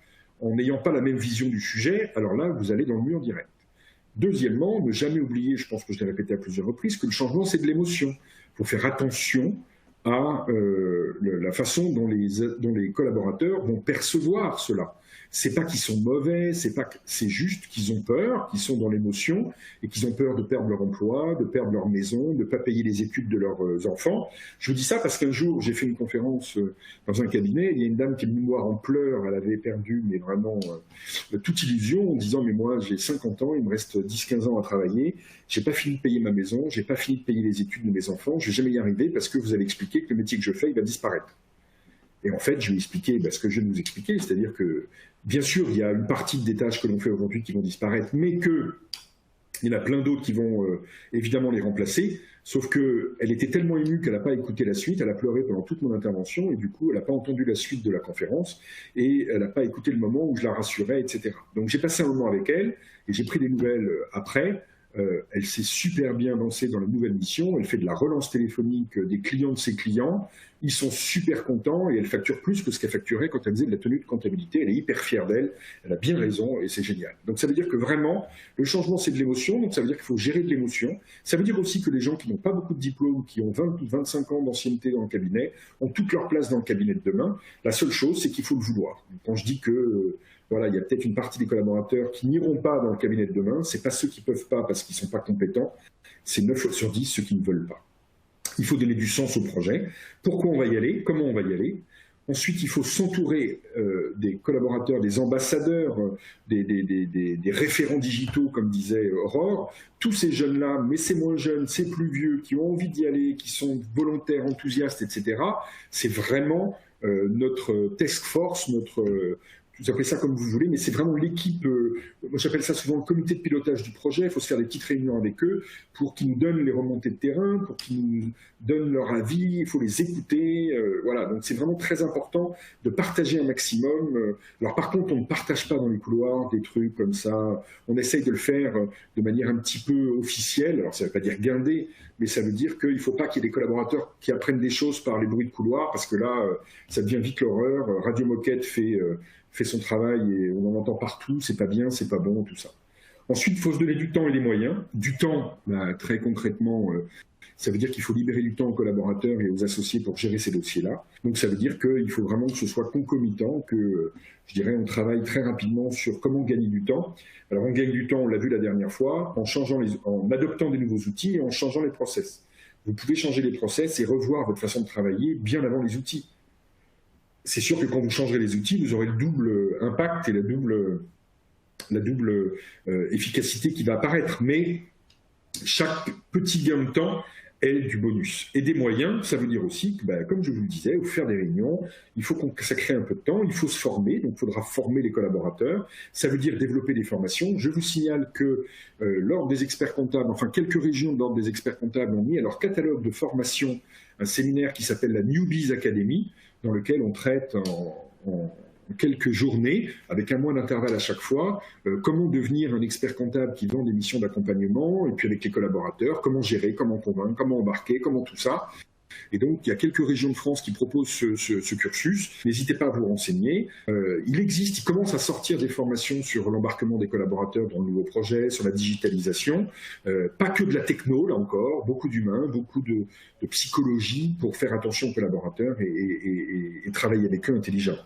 en n'ayant pas la même vision du sujet, alors là, vous allez dans le mur direct. Deuxièmement, ne jamais oublier, je pense que je l'ai répété à plusieurs reprises, que le changement, c'est de l'émotion. Il faut faire attention à la façon dont les collaborateurs vont percevoir cela. C'est pas qu'ils sont mauvais, c'est juste qu'ils ont peur, qu'ils sont dans l'émotion et qu'ils ont peur de perdre leur emploi, de perdre leur maison, de ne pas payer les études de leurs enfants. Je vous dis ça parce qu'un jour, j'ai fait une conférence dans un cabinet, il y a une dame qui est venue me voir en pleurs, elle avait perdu mais vraiment toute illusion en disant « mais moi j'ai 50 ans, il me reste 10-15 ans à travailler, j'ai pas fini de payer ma maison, j'ai pas fini de payer les études de mes enfants, je vais jamais y arriver parce que vous avez expliqué que le métier que je fais, il va disparaître. » Et en fait, je lui ai expliqué ce que je viens de vous expliquer, c'est-à-dire que, bien sûr, il y a une partie des tâches que l'on fait aujourd'hui qui vont disparaître, mais qu'il y en a plein d'autres qui vont évidemment les remplacer, sauf qu'elle était tellement émue qu'elle n'a pas écouté la suite, elle a pleuré pendant toute mon intervention, et du coup, elle n'a pas entendu la suite de la conférence, et elle n'a pas écouté le moment où je la rassurais, etc. Donc j'ai passé un moment avec elle, et j'ai pris des nouvelles après. Elle s'est super bien lancée dans la nouvelle mission, elle fait de la relance téléphonique des clients de ses clients, ils sont super contents et elle facture plus que ce qu'elle facturait quand elle faisait de la tenue de comptabilité, elle est hyper fière d'elle, elle a bien raison et c'est génial. Donc ça veut dire que vraiment, le changement c'est de l'émotion, donc ça veut dire qu'il faut gérer de l'émotion, ça veut dire aussi que les gens qui n'ont pas beaucoup de diplômes, qui ont 20 ou 25 ans d'ancienneté dans le cabinet, ont toute leur place dans le cabinet de demain, la seule chose c'est qu'il faut le vouloir. Quand je dis que... Voilà, il y a peut-être une partie des collaborateurs qui n'iront pas dans le cabinet de demain. Ce n'est pas ceux qui ne peuvent pas parce qu'ils ne sont pas compétents. C'est 9 sur 10 ceux qui ne veulent pas. Il faut donner du sens au projet. Pourquoi on va y aller? Comment on va y aller? Ensuite, il faut s'entourer des collaborateurs, des ambassadeurs, des référents digitaux, comme disait Aurore. Tous ces jeunes-là, mais c'est moins jeunes, c'est plus vieux, qui ont envie d'y aller, qui sont volontaires, enthousiastes, etc. C'est vraiment notre task force, vous appelez ça comme vous voulez, mais c'est vraiment l'équipe, moi j'appelle ça souvent le comité de pilotage du projet, il faut se faire des petites réunions avec eux pour qu'ils nous donnent les remontées de terrain, pour qu'ils nous donnent leur avis, il faut les écouter, voilà, donc c'est vraiment très important de partager un maximum. Alors par contre, on ne partage pas dans les couloirs des trucs comme ça, on essaye de le faire de manière un petit peu officielle, alors ça ne veut pas dire guindé, mais ça veut dire qu'il ne faut pas qu'il y ait des collaborateurs qui apprennent des choses par les bruits de couloir, parce que là, ça devient vite l'horreur. Radio Moquette fait son travail et on en entend partout, c'est pas bien, c'est pas bon, tout ça. Ensuite, il faut se donner du temps et des moyens. Du temps, très concrètement, ça veut dire qu'il faut libérer du temps aux collaborateurs et aux associés pour gérer ces dossiers-là. Donc ça veut dire qu'il faut vraiment que ce soit concomitant, que je dirais on travaille très rapidement sur comment gagner du temps. Alors on gagne du temps, on l'a vu la dernière fois, en adoptant des nouveaux outils et en changeant les process. Vous pouvez changer les process et revoir votre façon de travailler bien avant les outils. C'est sûr que quand vous changerez les outils, vous aurez le double impact et la double efficacité qui va apparaître. Mais chaque petit gain de temps est du bonus. Et des moyens, ça veut dire aussi que, comme je vous le disais, il faut faire des réunions, il faut consacrer un peu de temps, il faut se former, donc il faudra former les collaborateurs. Ça veut dire développer des formations. Je vous signale que l'Ordre des experts comptables, enfin quelques régions de l'Ordre des experts comptables ont mis à leur catalogue de formation un séminaire qui s'appelle la Newbies Academy, dans lequel on traite en quelques journées, avec un mois d'intervalle à chaque fois, comment devenir un expert comptable qui vend des missions d'accompagnement, et puis avec les collaborateurs, comment gérer, comment convaincre, comment embarquer, comment tout ça. Et donc, il y a quelques régions de France qui proposent ce cursus. N'hésitez pas à vous renseigner. Il commence à sortir des formations sur l'embarquement des collaborateurs dans le nouveau projet, sur la digitalisation. Pas que de la techno, là encore, beaucoup d'humains, beaucoup de psychologie pour faire attention aux collaborateurs et travailler avec eux intelligemment.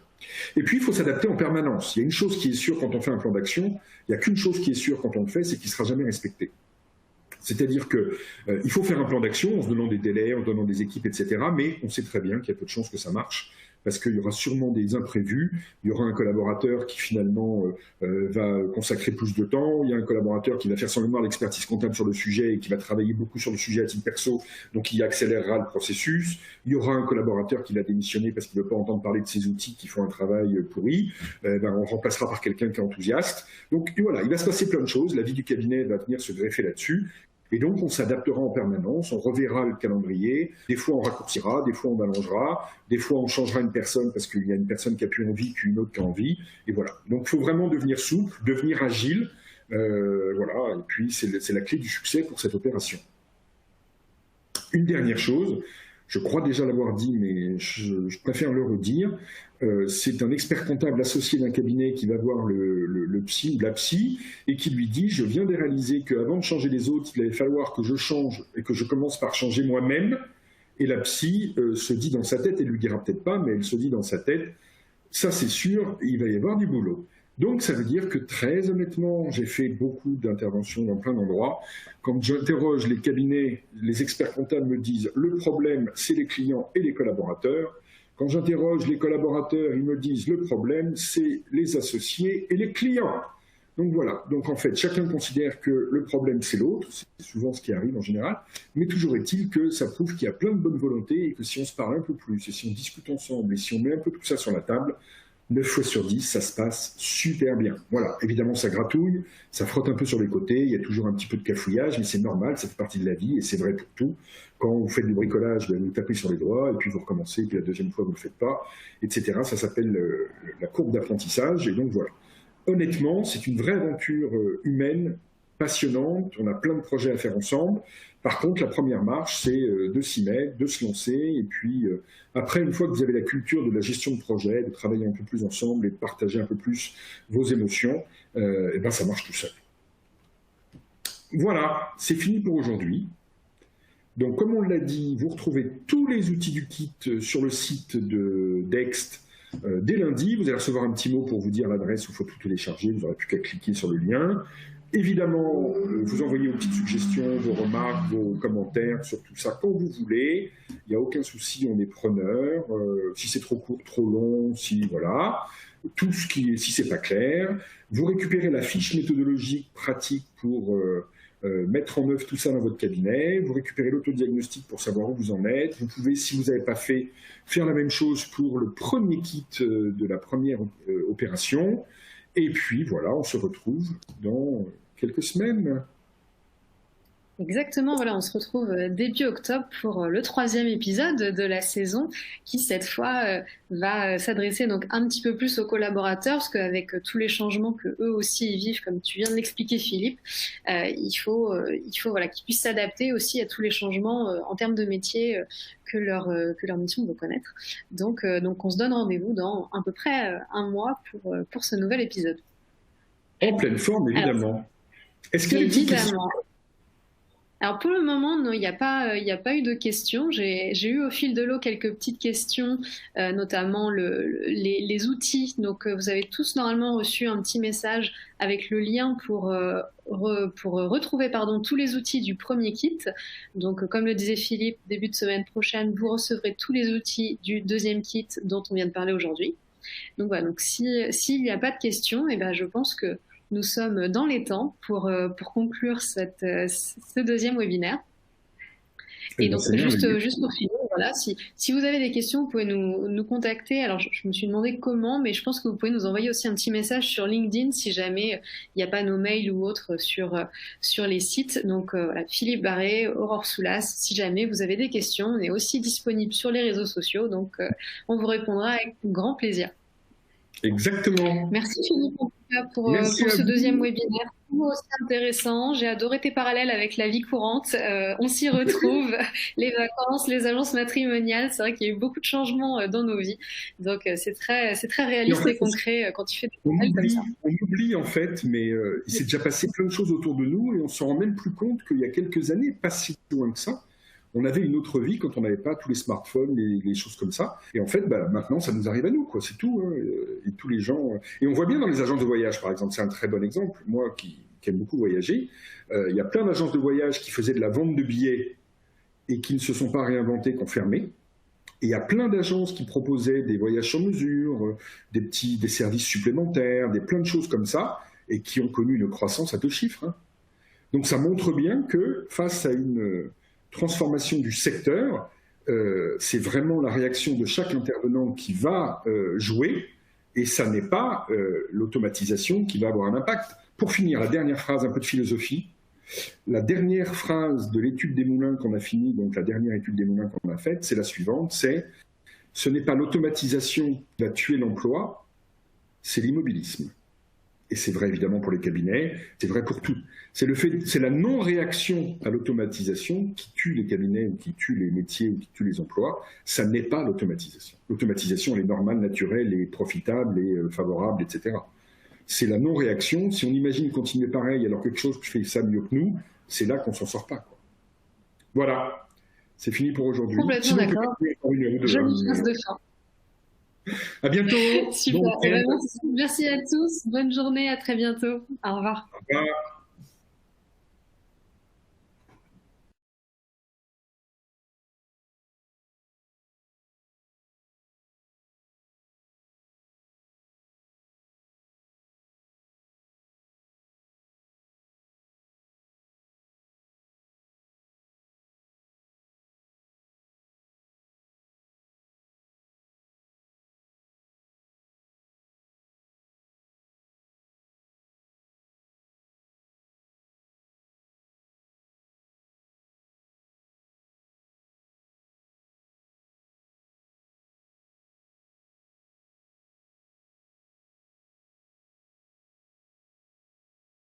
Et puis, il faut s'adapter en permanence. Il y a une chose qui est sûre quand on fait un plan d'action, il n'y a qu'une chose qui est sûre quand on le fait, c'est qu'il ne sera jamais respecté. C'est-à-dire qu'il faut faire un plan d'action en se donnant des délais, en se donnant des équipes, etc. Mais on sait très bien qu'il y a peu de chances que ça marche, parce qu'il y aura sûrement des imprévus. Il y aura un collaborateur qui finalement va consacrer plus de temps. Il y a un collaborateur qui va faire sans mémoire l'expertise comptable sur le sujet et qui va travailler beaucoup sur le sujet à titre perso, donc il accélérera le processus. Il y aura un collaborateur qui va démissionner parce qu'il ne veut pas entendre parler de ces outils qui font un travail pourri. On remplacera par quelqu'un qui est enthousiaste. Donc voilà, il va se passer plein de choses. La vie du cabinet va venir se greffer là-dessus. Et donc, on s'adaptera en permanence, on reverra le calendrier, des fois on raccourcira, des fois on allongera, des fois on changera une personne parce qu'il y a une personne qui a plus envie qu'une autre qui a envie, et voilà. Donc, il faut vraiment devenir souple, devenir agile, voilà, et puis c'est la clé du succès pour cette opération. Une dernière chose, je crois déjà l'avoir dit, mais je préfère le redire, c'est un expert comptable associé d'un cabinet qui va voir le psy ou la psy et qui lui dit « Je viens de réaliser qu'avant de changer les autres, il allait falloir que je change et que je commence par changer moi-même. » Et la psy se dit dans sa tête, elle ne lui dira peut-être pas, mais elle se dit dans sa tête « Ça c'est sûr, il va y avoir du boulot. » Donc ça veut dire que très honnêtement, j'ai fait beaucoup d'interventions dans plein d'endroits. Quand j'interroge les cabinets, les experts comptables me disent « Le problème, c'est les clients et les collaborateurs. » Quand j'interroge les collaborateurs, ils me disent le problème, c'est les associés et les clients. Donc voilà. Donc en fait, chacun considère que le problème, c'est l'autre. C'est souvent ce qui arrive en général. Mais toujours est-il que ça prouve qu'il y a plein de bonne volonté et que si on se parle un peu plus et si on discute ensemble et si on met un peu tout ça sur la table, 9 fois sur 10, ça se passe super bien. Voilà, évidemment, ça gratouille, ça frotte un peu sur les côtés, il y a toujours un petit peu de cafouillage, mais c'est normal, ça fait partie de la vie, et c'est vrai pour tout. Quand vous faites du bricolage, vous tapez sur les doigts, et puis vous recommencez, et puis la deuxième fois, vous ne le faites pas, etc. Ça s'appelle la courbe d'apprentissage, et donc voilà. Honnêtement, c'est une vraie aventure humaine, passionnante, on a plein de projets à faire ensemble. Par contre, la première marche, c'est de s'y mettre, de se lancer, et puis après, une fois que vous avez la culture de la gestion de projet, de travailler un peu plus ensemble et de partager un peu plus vos émotions, et ben ça marche tout seul. Voilà, c'est fini pour aujourd'hui. Donc, comme on l'a dit, vous retrouvez tous les outils du kit sur le site de Dext dès lundi. Vous allez recevoir un petit mot pour vous dire l'adresse où il faut tout télécharger. Vous n'aurez plus qu'à cliquer sur le lien. Évidemment, vous envoyez vos petites suggestions, vos remarques, vos commentaires sur tout ça quand vous voulez. Il n'y a aucun souci, on est preneur. Si c'est trop court, trop long, si voilà. Tout ce si c'est pas clair. Vous récupérez la fiche méthodologique pratique pour mettre en œuvre tout ça dans votre cabinet. Vous récupérez l'autodiagnostic pour savoir où vous en êtes. Vous pouvez, si vous n'avez pas fait, faire la même chose pour le premier kit de la première opération. Et puis voilà, on se retrouve dans quelques semaines. Exactement, voilà, on se retrouve début octobre pour le 3e épisode de la saison qui cette fois va s'adresser donc un petit peu plus aux collaborateurs parce qu'avec tous les changements que eux aussi y vivent, comme tu viens de l'expliquer Philippe, il faut voilà, qu'ils puissent s'adapter aussi à tous les changements en termes de métier que leur mission doit connaître. Donc on se donne rendez-vous dans à peu près un mois pour ce nouvel épisode. En pleine forme, évidemment. Est-ce qu'il y a des petites questions ? Alors pour le moment, non, il n'y a pas eu de questions. J'ai eu au fil de l'eau quelques petites questions, notamment les outils. Donc vous avez tous normalement reçu un petit message avec le lien pour retrouver tous les outils du premier kit. Donc comme le disait Philippe, début de semaine prochaine, vous recevrez tous les outils du deuxième kit dont on vient de parler aujourd'hui. Donc voilà, donc s'il n'y a pas de questions, eh ben, je pense que nous sommes dans les temps pour conclure ce deuxième webinaire. Et donc, juste pour finir, voilà, si vous avez des questions, vous pouvez nous contacter. Alors, je me suis demandé comment, mais je pense que vous pouvez nous envoyer aussi un petit message sur LinkedIn si jamais il n'y a pas nos mails ou autres sur les sites. Donc, voilà, Philippe Barré, Aurore Soulas, si jamais vous avez des questions, on est aussi disponible sur les réseaux sociaux. Donc, on vous répondra avec grand plaisir. Exactement. Merci Philippe en tout cas pour Merci à ce vous. deuxième webinaire. Aussi intéressant. J'ai adoré tes parallèles avec la vie courante. On s'y retrouve. Les vacances, les agences matrimoniales. C'est vrai qu'il y a eu beaucoup de changements dans nos vies. Donc c'est très réaliste et concret quand tu fais des parallèles comme ça. On oublie en fait, mais il s'est déjà passé plein de choses autour de nous et on se rend même plus compte qu'il y a quelques années, pas si loin que ça, on avait une autre vie quand on n'avait pas tous les smartphones, les choses comme ça. Et en fait, maintenant, ça nous arrive à nous, quoi. C'est tout. Hein. Et tous les gens. Et on voit bien dans les agences de voyage, par exemple, c'est un très bon exemple. Moi, qui aime beaucoup voyager, il y a plein d'agences de voyage qui faisaient de la vente de billets et qui ne se sont pas réinventées, qui ont fermé. Et il y a plein d'agences qui proposaient des voyages sur mesure, des services supplémentaires, plein de choses comme ça, et qui ont connu une croissance à 2 chiffres. Hein. Donc ça montre bien que face à une transformation du secteur, c'est vraiment la réaction de chaque intervenant qui va jouer, et ça n'est pas l'automatisation qui va avoir un impact. Pour finir, la dernière phrase, un peu de philosophie. La dernière phrase de l'étude des moulins qu'on a finie, donc la dernière étude des moulins qu'on a faite, c'est la suivante, ce n'est pas l'automatisation qui va tuer l'emploi, c'est l'immobilisme. Et c'est vrai évidemment pour les cabinets, c'est vrai pour tout. C'est la non-réaction à l'automatisation qui tue les cabinets, ou qui tue les métiers, ou qui tue les emplois. Ça n'est pas l'automatisation. L'automatisation, elle est normale, naturelle, et profitable, et favorable, etc. C'est la non-réaction. Si on imagine continuer pareil alors quelque chose qui fait ça mieux que nous, c'est là qu'on s'en sort pas, quoi. Voilà, c'est fini pour aujourd'hui. Complètement d'accord. Jolie phrase de fin. À bientôt. Super. Merci à tous. Bonne journée. À très bientôt. Au revoir. Au revoir.